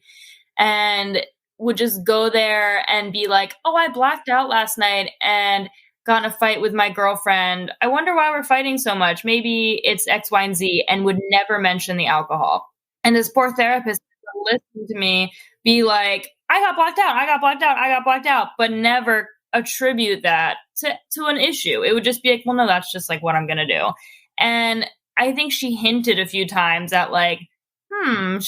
And would just go there and be like, oh, I blacked out last night and got in a fight with my girlfriend. I wonder why we're fighting so much. Maybe it's X, Y, and Z, and would never mention the alcohol. And this poor therapist would listen to me be like, I got blacked out, I got blacked out, I got blacked out, but never attribute that to an issue. It would just be like, well, no, that's just like what I'm going to do. And I think she hinted a few times at like,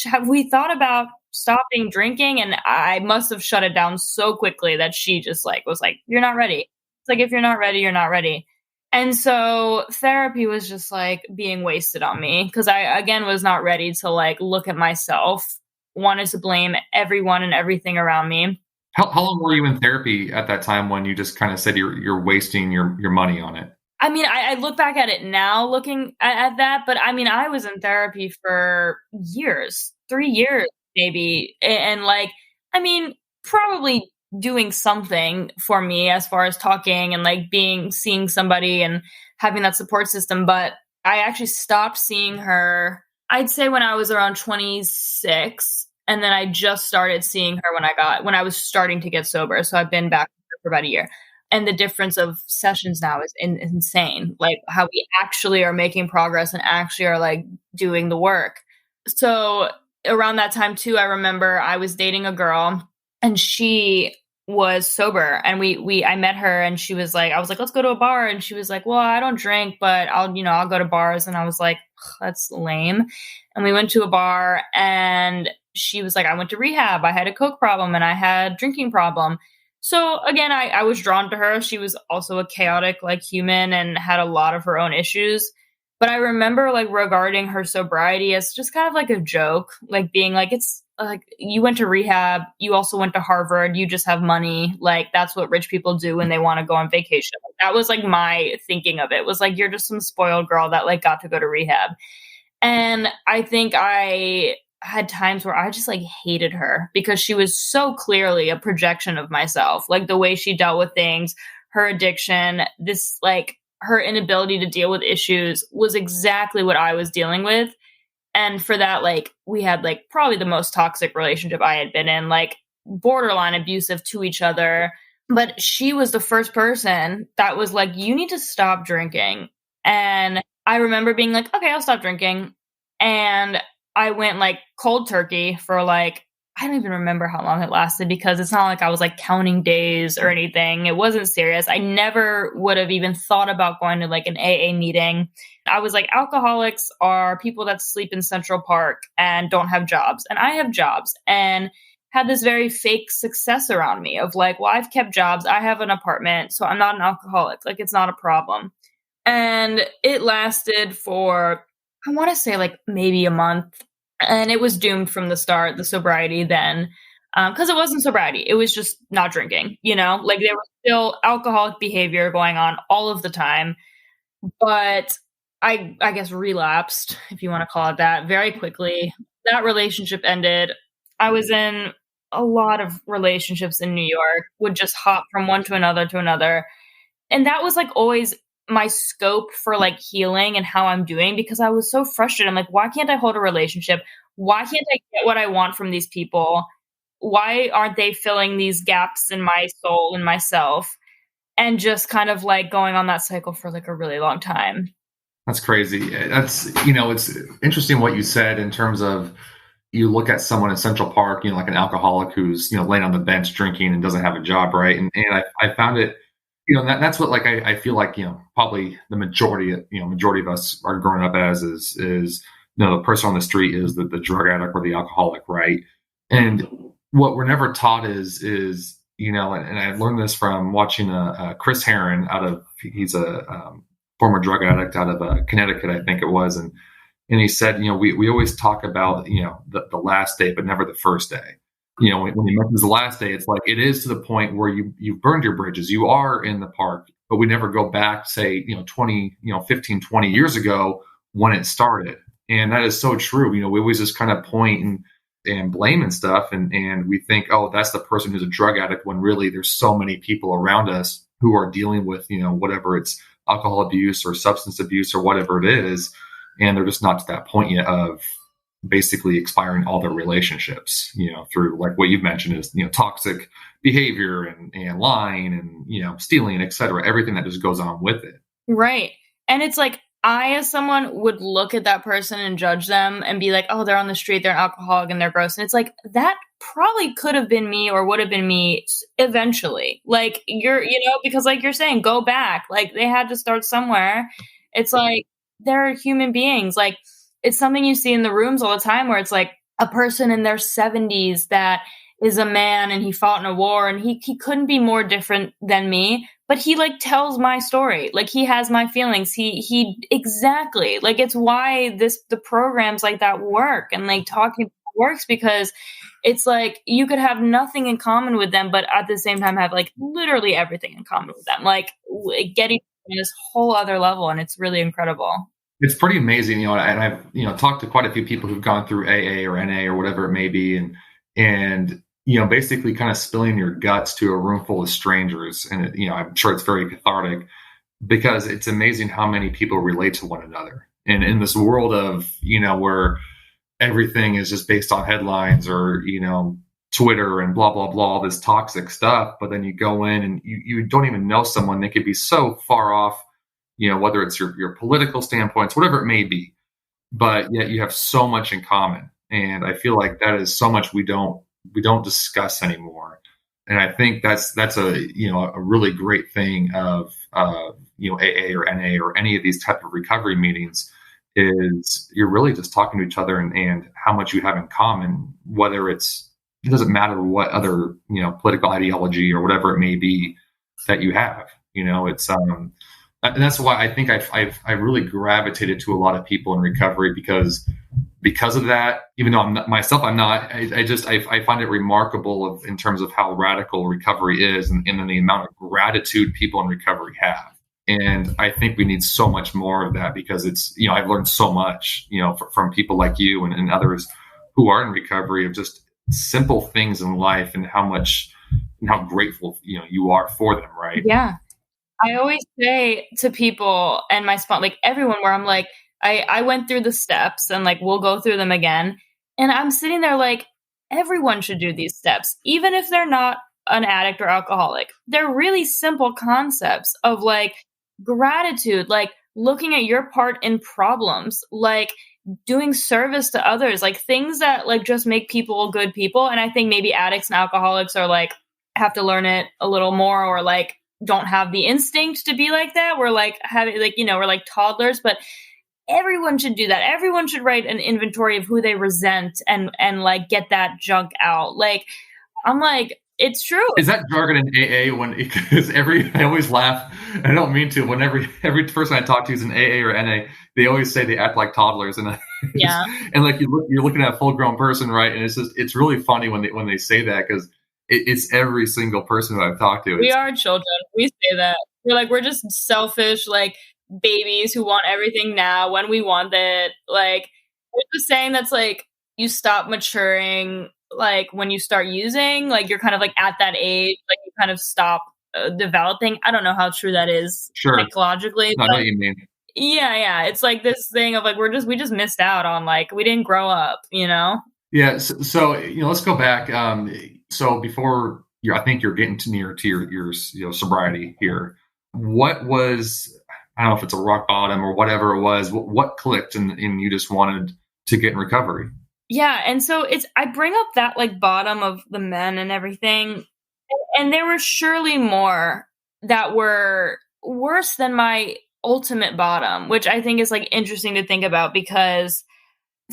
have we thought about stopping drinking? And I must have shut it down so quickly that she just like was like, you're not ready. It's like, if you're not ready, you're not ready. And so therapy was just like being wasted on me because I, again, was not ready to like look at myself, wanted to blame everyone and everything around me. How long were you in therapy at that time when you just kind of said you're wasting your money on it? I mean, I look back at it now looking at that, but I mean, I was in therapy for years, 3 years maybe. And like, I mean, probably doing something for me as far as talking and like seeing somebody and having that support system. But I actually stopped seeing her, I'd say when I was around 26. And then I just started seeing her when I was starting to get sober. So I've been back for about a year. And the difference of sessions now is insane. Like how we actually are making progress and actually are like doing the work. So around that time too, I remember I was dating a girl and she was sober, and I met her and she was like, I was like, let's go to a bar. And she was like, well, I don't drink, but I'll go to bars. And I was like, that's lame. And we went to a bar and she was like, I went to rehab. I had a coke problem and I had drinking problem. So again, I was drawn to her. She was also a chaotic like human and had a lot of her own issues. But I remember like regarding her sobriety as just kind of like a joke, like being like, it's like, you went to rehab, you also went to Harvard, you just have money. Like that's what rich people do when they want to go on vacation. Like, that was like my thinking of it, was like, you're just some spoiled girl that like got to go to rehab. And I think I had times where I just like hated her because she was so clearly a projection of myself, like the way she dealt with things, her addiction, this like her inability to deal with issues was exactly what I was dealing with. And for that, like we had like probably the most toxic relationship I had been in, like borderline abusive to each other. But she was the first person that was like, you need to stop drinking. And I remember being like, okay, I'll stop drinking. And I went like cold turkey for like, I don't even remember how long it lasted because it's not like I was like counting days or anything. It wasn't serious. I never would have even thought about going to like an AA meeting. I was like, alcoholics are people that sleep in Central Park and don't have jobs. And I have jobs, and had this very fake success around me of like, well, I've kept jobs. I have an apartment, so I'm not an alcoholic. Like it's not a problem. And it lasted for, I want to say like maybe a month. And it was doomed from the start, the sobriety then, because it wasn't sobriety. It was just not drinking, like there was still alcoholic behavior going on all of the time. But I guess relapsed, if you want to call it that, very quickly. That relationship ended. I was in a lot of relationships in New York, would just hop from one to another to another. And that was like always my scope for like healing and how I'm doing, because I was so frustrated. I'm like, why can't I hold a relationship? Why can't I get what I want from these people? Why aren't they filling these gaps in my soul and myself? and just kind of like going on that cycle for like a really long time. That's crazy. That's, it's interesting what you said in terms of you look at someone in Central Park, like an alcoholic who's, laying on the bench drinking and doesn't have a job, right? And I found it, that's what like I feel like, probably the majority of us are growing up as is the person on the street is the drug addict or the alcoholic, right? And what we're never taught is and I learned this from watching Chris Herron he's a former drug addict out of Connecticut, I think it was, and he said, we always talk about the last day, but never the first day. When he mentions the last day, it's like it is to the point where you've burned your bridges, you are in the park, but we never go back, say 15, 20 years ago when it started. And that is so true. We always just kind of point and blame and stuff, and we think, oh, that's the person who's a drug addict, when really there's so many people around us who are dealing with whatever it's alcohol abuse or substance abuse or whatever it is, and they're just not to that point yet of basically expiring all their relationships, through like what you've mentioned is toxic behavior and lying and stealing, etc. Everything that just goes on with it. Right. And it's like, I, as someone, would look at that person and judge them and be like, oh, they're on the street, they're an alcoholic and they're gross. And it's like, that probably could have been me or would have been me eventually. Like, because like you're saying, go back. Like, they had to start somewhere. It's like, they're human beings. Like, it's something you see in the rooms all the time where it's like a person in their 70s that is a man and he fought in a war and he couldn't be more different than me. But he like tells my story. Like, he has my feelings. He exactly, like, it's why the programs like that work, and like talking works, because it's like you could have nothing in common with them, but at the same time have like literally everything in common with them, like getting to this whole other level. And it's really incredible. It's pretty amazing, and I've, talked to quite a few people who've gone through AA or NA or whatever it may be. And basically kind of spilling your guts to a room full of strangers. And, I'm sure it's very cathartic, because it's amazing how many people relate to one another. And in this world of, where everything is just based on headlines or, Twitter and blah, blah, blah, all this toxic stuff. But then you go in and you don't even know someone. They could be so far off, whether it's your political standpoints, whatever it may be. But yet you have so much in common. And I feel like that is so much we don't discuss anymore. And I think that's a really great thing of AA or NA or any of these type of recovery meetings, is you're really just talking to each other and how much you have in common, whether it doesn't matter what other political ideology or whatever it may be that you have. It's and that's why I think I've really gravitated to a lot of people in recovery, because of that. Even though I'm not myself, I find it remarkable in terms of how radical recovery is, and then the amount of gratitude people in recovery have. And I think we need so much more of that, because it's, I've learned so much, from people like you and others who are in recovery, of just simple things in life and how grateful, you are for them. Right. Yeah. I always say to people and my spot, like everyone, where I'm like, I went through the steps and like, we'll go through them again. And I'm sitting there like, everyone should do these steps, even if they're not an addict or alcoholic. They're really simple concepts of like gratitude, like looking at your part in problems, like doing service to others, like things that like just make people good people. And I think maybe addicts and alcoholics are like, have to learn it a little more, or like don't have the instinct to be like that. We're like having like, we're like toddlers, but everyone should do that. Everyone should write an inventory of who they resent and like get that junk out. Like, I'm like, it's true. Is that jargon in AA? Because I always laugh, and I don't mean to, when every person I talk to is in AA or NA, they always say they act like toddlers. And yeah. And like you're looking at a full grown person, right? And it's really funny when they say that, because it's every single person that I've talked to. We are children. We say that. We're just selfish, like babies who want everything now when we want it. Like, it's the saying that's like, you stop maturing, like when you start using, like you're kind of like at that age, like you kind of stop developing. I don't know how true that is psychologically. I know what you mean. Yeah. It's like this thing of like, we just missed out on, like, we didn't grow up, Yeah. So let's go back. So before I think you're getting near to your sobriety here. What was, I don't know if it's a rock bottom or whatever it was, what clicked and you just wanted to get in recovery? Yeah. And so I bring up that like bottom of the men and everything. And there were surely more that were worse than my ultimate bottom, which I think is like interesting to think about, because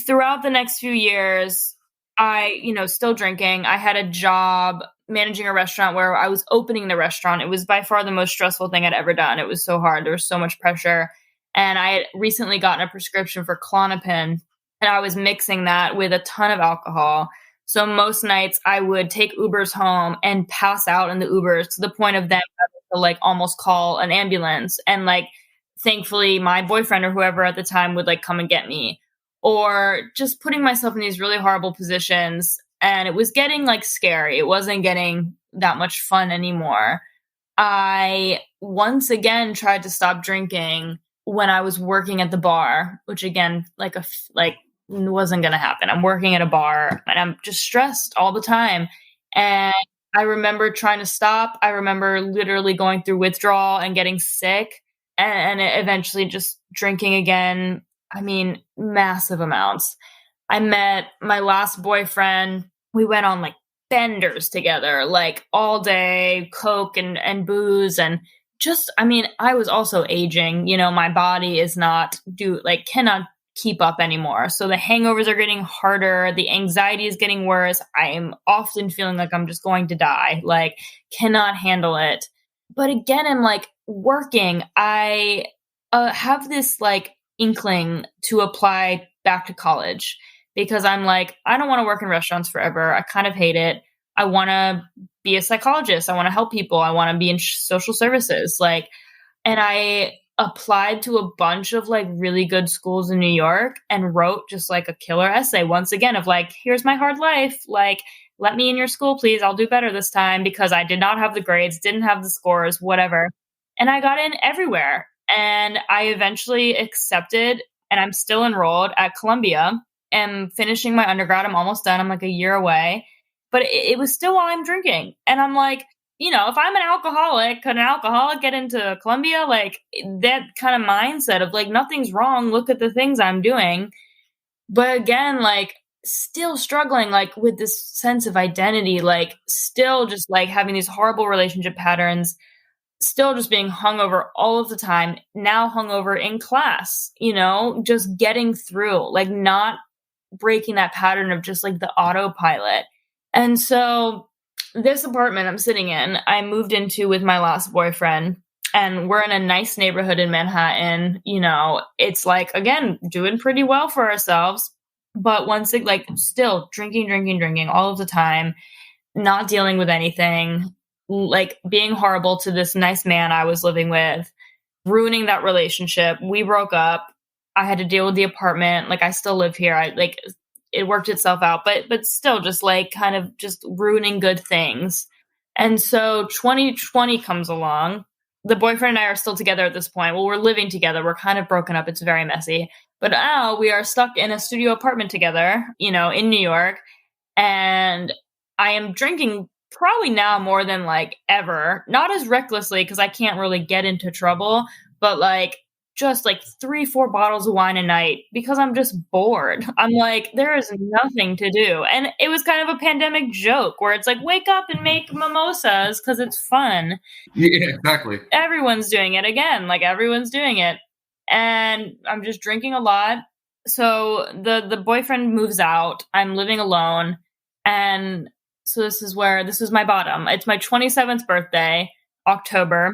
throughout the next few years, I, still drinking. I had a job managing a restaurant where I was opening the restaurant. It was by far the most stressful thing I'd ever done. It was so hard. There was so much pressure. And I had recently gotten a prescription for Klonopin, and I was mixing that with a ton of alcohol. So most nights I would take Ubers home and pass out in the Ubers to the point of them having to like almost call an ambulance. And like, thankfully my boyfriend or whoever at the time would like come and get me, or just putting myself in these really horrible positions. And it was getting like scary. It wasn't getting that much fun anymore. I once again tried to stop drinking when I was working at the bar, which again, like wasn't going to happen. I'm working at a bar and I'm just stressed all the time. And I remember trying to stop. I remember literally going through withdrawal and getting sick, and eventually just drinking again. I mean, massive amounts. I met my last boyfriend. We went on like benders together, like all day, Coke and booze. And just, I mean, I was also aging, my body is cannot keep up anymore. So the hangovers are getting harder. The anxiety is getting worse. I am often feeling like I'm just going to die, like cannot handle it. But again, I'm like working. I have this like inkling to apply back to college, because I'm like, I don't want to work in restaurants forever. I kind of hate it. I want to be a psychologist. I want to help people. I want to be in social services. And I applied to a bunch of like really good schools in New York and wrote just like a killer essay once again of like, here's my hard life. Like, let me in your school, please. I'll do better this time, because I did not have the grades, didn't have the scores, whatever. And I got in everywhere. And I eventually accepted, and I'm still enrolled at Columbia and finishing my undergrad. I'm almost done. I'm like a year away, but it was still while I'm drinking. And I'm like, if I'm an alcoholic, could an alcoholic get into Columbia? Like that kind of mindset of like, nothing's wrong. Look at the things I'm doing. But again, like still struggling, like with this sense of identity, like still just like having these horrible relationship patterns, still just being hungover all of the time, now hungover in class, just getting through, like not breaking that pattern of just like the autopilot. And so this apartment I'm sitting in, I moved into with my last boyfriend, and we're in a nice neighborhood in Manhattan. It's like, again, doing pretty well for ourselves, but once it like still drinking all of the time, not dealing with anything, like being horrible to this nice man I was living with, ruining that relationship. We broke up. I had to deal with the apartment. Like I still live here. It worked itself out, but still just like kind of just ruining good things. And so 2020 comes along. The boyfriend and I are still together at this point. Well, we're living together. We're kind of broken up. It's very messy. But now we are stuck in a studio apartment together, in New York. And I am drinking probably now more than like ever. Not as recklessly, because I can't really get into trouble, but like just like 3-4 bottles of wine a night, because I'm just bored. I'm like, there is nothing to do. And it was kind of a pandemic joke where it's like, wake up and make mimosas because it's fun. Yeah, exactly. Everyone's doing it again. Like everyone's doing it. And I'm just drinking a lot. So the boyfriend moves out. I'm living alone. And so this is my bottom. It's my 27th birthday, October.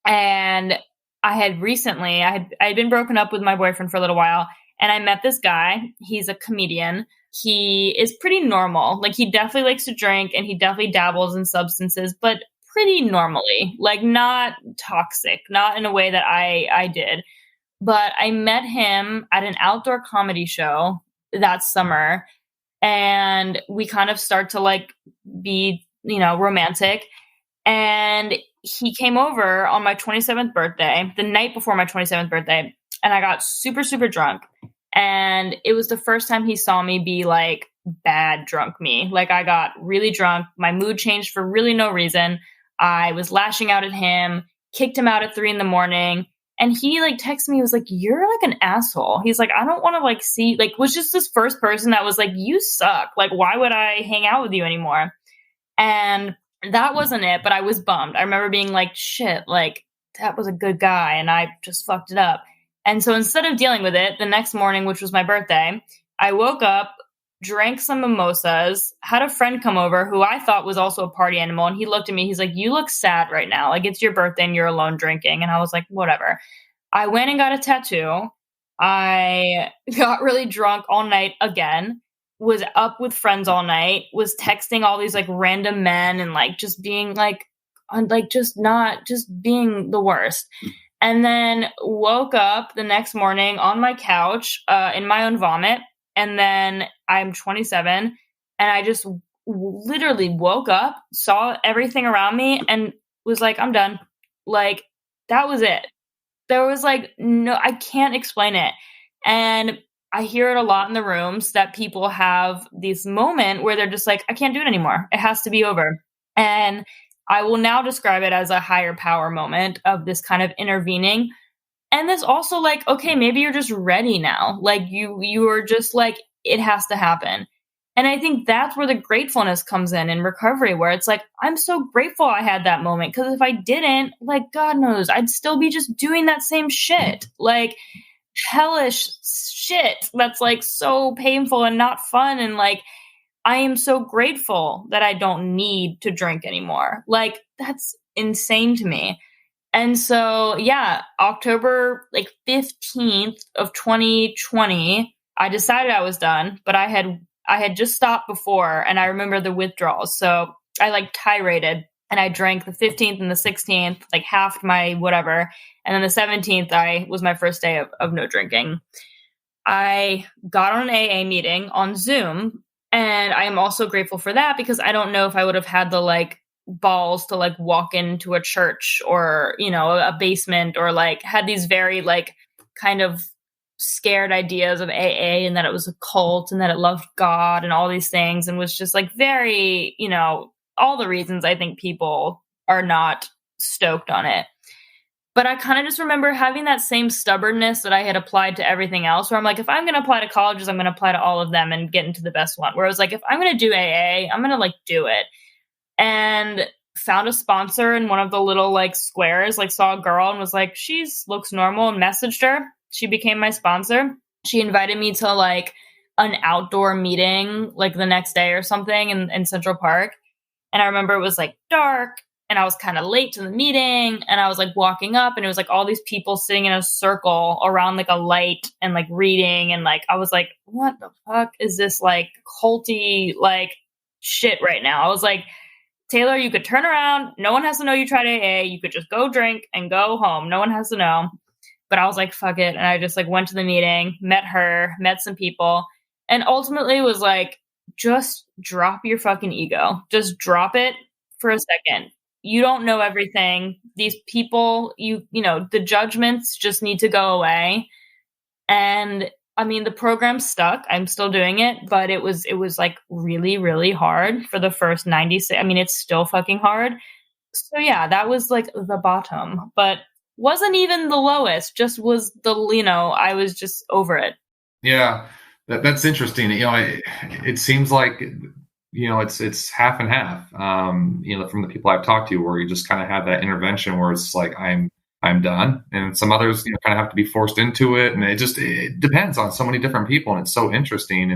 And I had been broken up with my boyfriend for a little while, and I met this guy. He's a comedian. He is pretty normal. Like he definitely likes to drink, and he definitely dabbles in substances, but pretty normally, like not toxic, not in a way that I did. But I met him at an outdoor comedy show that summer, and we kind of start to like be, romantic. And he came over on my 27th birthday, the night before my 27th birthday, and I got super, super drunk. And it was the first time he saw me be like bad drunk me. Like I got really drunk. My mood changed for really no reason. I was lashing out at him, kicked him out at 3 a.m. And he like texted me, he was like, "You're like an asshole." He's like, "I don't want to like see," like was just this first person that was like, "You suck. Like, why would I hang out with you anymore?" And that wasn't it, but I was bummed. I remember being like, shit, like that was a good guy and I just fucked it up. And so instead of dealing with it, the next morning, which was my birthday, I woke up, drank some mimosas, had a friend come over who I thought was also a party animal. And he looked at me, he's like, "You look sad right now. Like it's your birthday and you're alone drinking." And I was like, whatever. I went and got a tattoo. I got really drunk all night again, was up with friends all night, was texting all these like random men and like just being like just not just being the worst. And then woke up the next morning on my couch in my own vomit. And then I'm 27 and I just literally woke up, saw everything around me and was like, I'm done. Like that was it. There was like, no, I can't explain it. And I hear it a lot in the rooms that people have this moment where they're just like, I can't do it anymore. It has to be over. And I will now describe it as a higher power moment of this kind of intervening. And this also like, okay, maybe you're just ready now. Like you are just like, it has to happen. And I think that's where the gratefulness comes in recovery, where it's like, I'm so grateful I had that moment. Because if I didn't, like, God knows, I'd still be just doing that same shit. Like hellish shit that's like so painful and not fun. And like, I am so grateful that I don't need to drink anymore. Like, that's insane to me. And so, yeah, October like 15th of 2020, I decided I was done, but I had just stopped before and I remember the withdrawals. So I like titrated and I drank the 15th and the 16th, like halved my whatever. And then the 17th was my first day of no drinking. I got on an AA meeting on Zoom and I am also grateful for that because I don't know if I would have had the like balls to like walk into a church or, you know, a basement or like had these very like kind of scared ideas of AA and that it was a cult and that it loved God and all these things and was just like very, you know, all the reasons I think people are not stoked on it. But I kind of just remember having that same stubbornness that I had applied to everything else where I'm like, if I'm going to apply to colleges, I'm going to apply to all of them and get into the best one. Where I was like, if I'm going to do AA, I'm going to like do it. And found a sponsor in one of the little like squares, like saw a girl and was like, she looks normal and messaged her. She became my sponsor. She invited me to like an outdoor meeting like the next day or something in Central Park. And I remember it was like dark and I was kind of late to the meeting and I was like walking up and it was like all these people sitting in a circle around like a light and like reading. And like, I was like, what the fuck is this like culty like shit right now? I was like, Taylor, you could turn around. No one has to know you tried AA. You could just go drink and go home. No one has to know. But I was like, fuck it. And I just like went to the meeting, met her, met some people, and ultimately was like, just drop your fucking ego. Just drop it for a second. You don't know everything. These people, you know, the judgments just need to go away. And I mean, the program stuck. I'm still doing it, but it was like really, really hard for the first 96. I mean, it's still fucking hard. So yeah, that was like the bottom, but wasn't even the lowest, just was the, you know, I was just over it. Yeah, that's interesting. You know, it seems like, you know, it's half and half, you know, from the people I've talked to where you just kind of have that intervention where it's like, I'm done. And some others, you know, kind of have to be forced into it. And it depends on so many different people. And it's so interesting.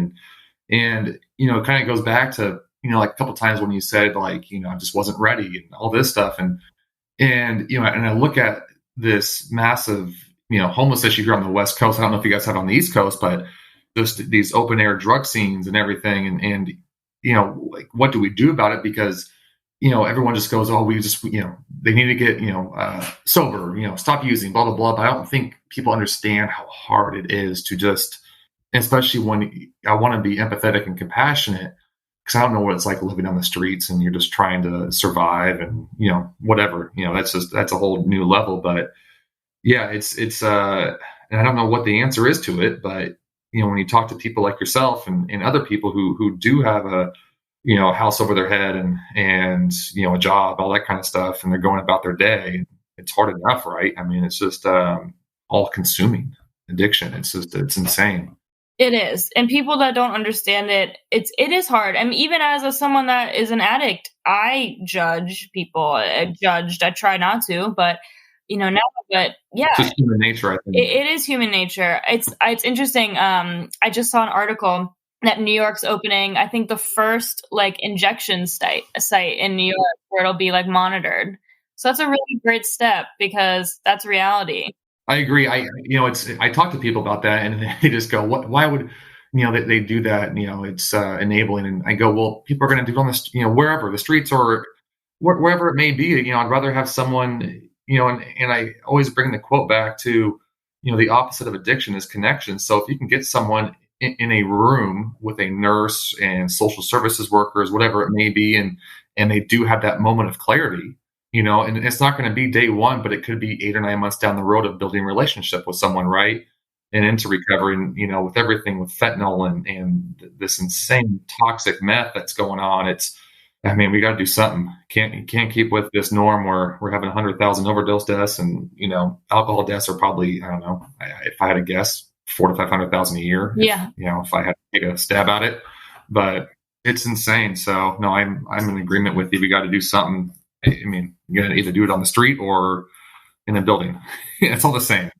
And, you know, it kind of goes back to, you know, like a couple of times when you said like, you know, I just wasn't ready and all this stuff. And, you know, and I look at this massive, you know, homeless issue here on the West Coast. I don't know if you guys have it on the East Coast, but just these open air drug scenes and everything. And, you know, like, what do we do about it? Because, you know, everyone just goes, oh, we just, you know, they need to get, you know, sober, you know, stop using, blah, blah, blah. But I don't think people understand how hard it is to just, especially when I want to be empathetic and compassionate, because I don't know what it's like living on the streets and you're just trying to survive and, you know, whatever, you know, that's a whole new level. But yeah, it's and I don't know what the answer is to it, but when you talk to people like yourself and other people who do have a house over their head and a job, all that kind of stuff, and they're going about their day, it's hard enough, right? I mean, it's just all consuming addiction. It's insane. It is. And people that don't understand it, it is hard. I mean, even as someone that is an addict, I judge people. I try not to, but now, but yeah, it's just human nature. I think it is human nature. It's interesting. I just saw an article that New York's opening, I think, the first like injection site in New York where it'll be like monitored. So that's a really great step because that's reality. I agree. I talk to people about that and they just go, why would, they do that? It's enabling. And I go, well, people are going to do it on the, wherever the streets or wherever it may be. I'd rather have someone, and I always bring the quote back to, the opposite of addiction is connection. So if you can get someone in a room with a nurse and social services workers, whatever it may be, and they do have that moment of clarity, and it's not going to be day one, but it could be 8 or 9 months down the road of building a relationship with someone, right? And into recovering, with everything with fentanyl and this insane toxic meth that's going on. We got to do something. You can't keep with this norm where we're having 100,000 overdose deaths and, alcohol deaths are probably, I don't know, if I had to guess, 400,000 to 500,000 a year. Yeah. If I had to take a stab at it, but it's insane. So no, I'm in agreement with you. We got to do something. You got to either do it on the street or in a building. It's all the same.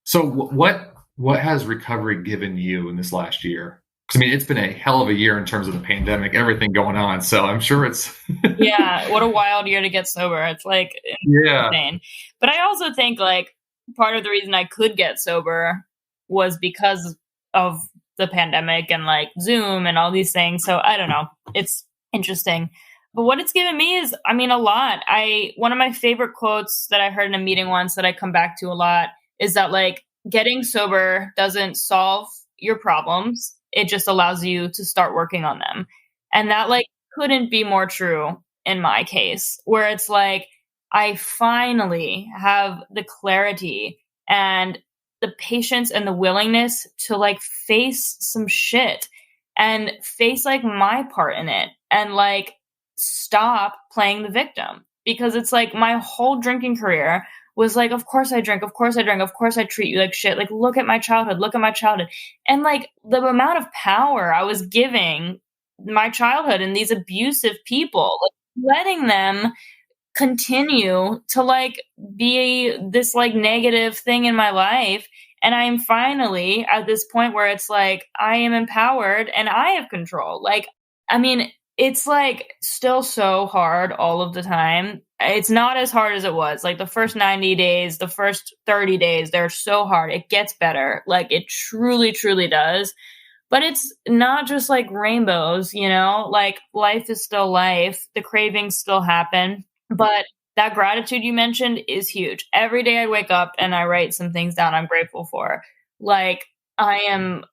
So what has recovery given you in this last year? Because it's been a hell of a year in terms of the pandemic, everything going on. So I'm sure it's yeah. What a wild year to get sober. It's like insane. But I also think like part of the reason I could get sober was because of the pandemic and like Zoom and all these things. So I don't know. It's interesting. But what it's given me is, a lot. One of my favorite quotes that I heard in a meeting once that I come back to a lot is that like getting sober doesn't solve your problems. It just allows you to start working on them. And that like couldn't be more true in my case, where it's like, I finally have the clarity and the patience and the willingness to like face some shit and face like my part in it and like stop playing the victim. Because it's like my whole drinking career was like, of course I drink, of course I drink, of course I treat you like shit. Like, look at my childhood. And like the amount of power I was giving my childhood and these abusive people, like letting them continue to like be this like negative thing in my life. And I'm finally at this point where it's like, I am empowered and I have control. Like, it's like still so hard all of the time. It's not as hard as it was. Like the first 90 days, the first 30 days, they're so hard. It gets better. Like it truly, truly does. But it's not just like rainbows, like life is still life. The cravings still happen. But that gratitude you mentioned is huge. Every day I wake up and I write some things down I'm grateful for. Like I am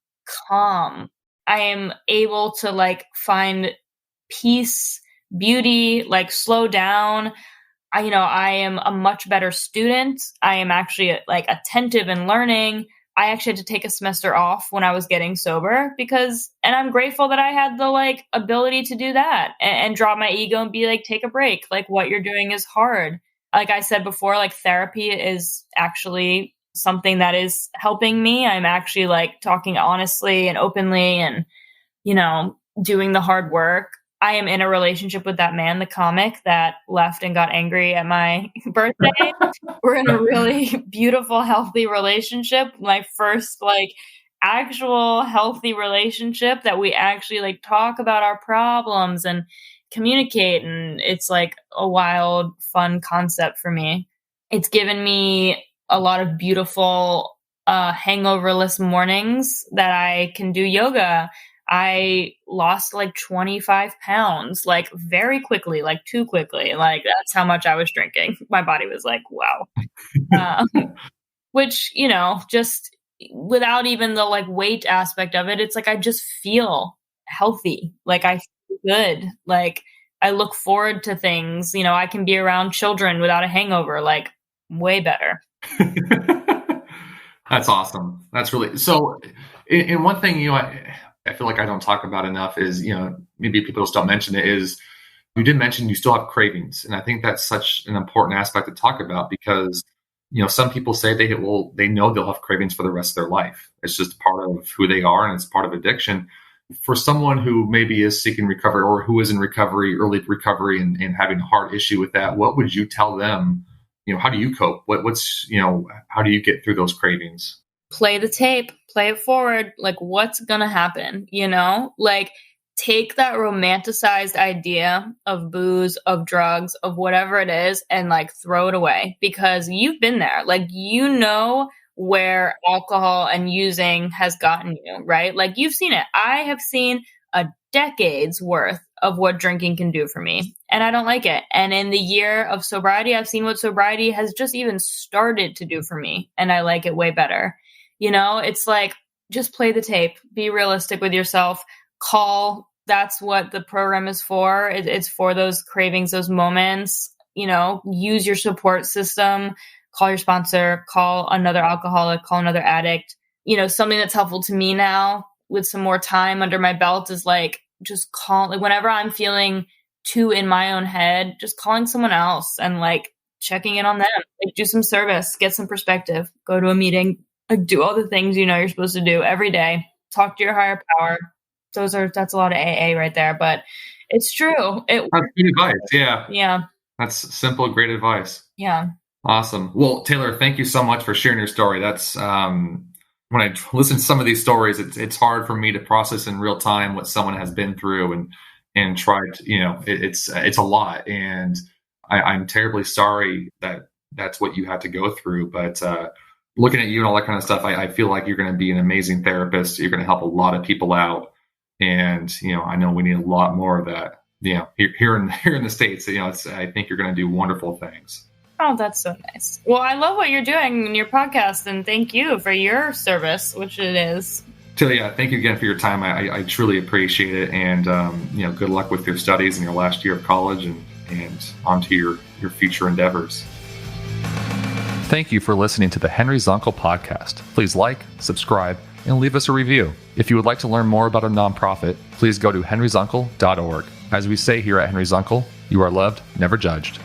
calm. I am able to like find peace, beauty, like slow down. I am a much better student. I am actually like attentive and learning. I actually had to take a semester off when I was getting sober and I'm grateful that I had the like ability to do that and drop my ego and be like, take a break. Like what you're doing is hard. Like I said before, like therapy is actually something that is helping me. I'm actually like talking honestly and openly and, doing the hard work. I am in a relationship with that man, the comic that left and got angry at my birthday. We're in a really beautiful, healthy relationship. My first like actual healthy relationship that we actually like talk about our problems and communicate. And it's like a wild, fun concept for me. It's given me a lot of beautiful hangoverless mornings that I can do yoga. I lost like 25 pounds, like very quickly, like too quickly. Like that's how much I was drinking. My body was like, wow. Which, just without even the like weight aspect of it, it's like, I just feel healthy. Like I feel good. Like I look forward to things, I can be around children without a hangover, like way better. That's awesome. That's really, so And one thing, I feel like I don't talk about enough is, maybe people just don't mention it, is you did mention you still have cravings. And I think that's such an important aspect to talk about because, some people say they know they'll have cravings for the rest of their life. It's just part of who they are and it's part of addiction. For someone who maybe is seeking recovery or who is in recovery, early recovery and having a hard issue with that, what would you tell them? How do you cope? How do you get through those cravings? Play the tape, play it forward. Like, what's going to happen? Like, take that romanticized idea of booze, of drugs, of whatever it is, and like throw it away because you've been there. Like, where alcohol and using has gotten you, right? Like, you've seen it. I have seen a decade's worth of what drinking can do for me, and I don't like it. And in the year of sobriety, I've seen what sobriety has just even started to do for me, and I like it way better. It's like, just play the tape, be realistic with yourself, call. That's what the program is for. It's for those cravings, those moments, use your support system, call your sponsor, call another alcoholic, call another addict. Something that's helpful to me now with some more time under my belt is like, just call, like, whenever I'm feeling too in my own head, just calling someone else and like checking in on them, like, do some service, get some perspective, go to a meeting, like, do all the things you're supposed to do every day, talk to your higher power. That's a lot of AA right there, but it's true. That's good advice. Yeah. Yeah. That's simple, great advice. Yeah. Awesome. Well, Taylor, thank you so much for sharing your story. That's, when I listen to some of these stories, it's hard for me to process in real time what someone has been through and try to, it's a lot. And I'm terribly sorry that that's what you had to go through. But, looking at you and all that kind of stuff, I feel like you're going to be an amazing therapist. You're going to help a lot of people out. And, I know we need a lot more of that, here in the States. I think you're going to do wonderful things. Oh, that's so nice. Well, I love what you're doing in your podcast, and thank you for your service, which it is. Taylor, thank you again for your time. I truly appreciate it. And, good luck with your studies in your last year of college and on to your future endeavors. Thank you for listening to the Henry Zunkel podcast. Please like, subscribe, and leave us a review. If you would like to learn more about our nonprofit, please go to henryzunkel.org. As we say here at Henry Zunkel, you are loved, never judged.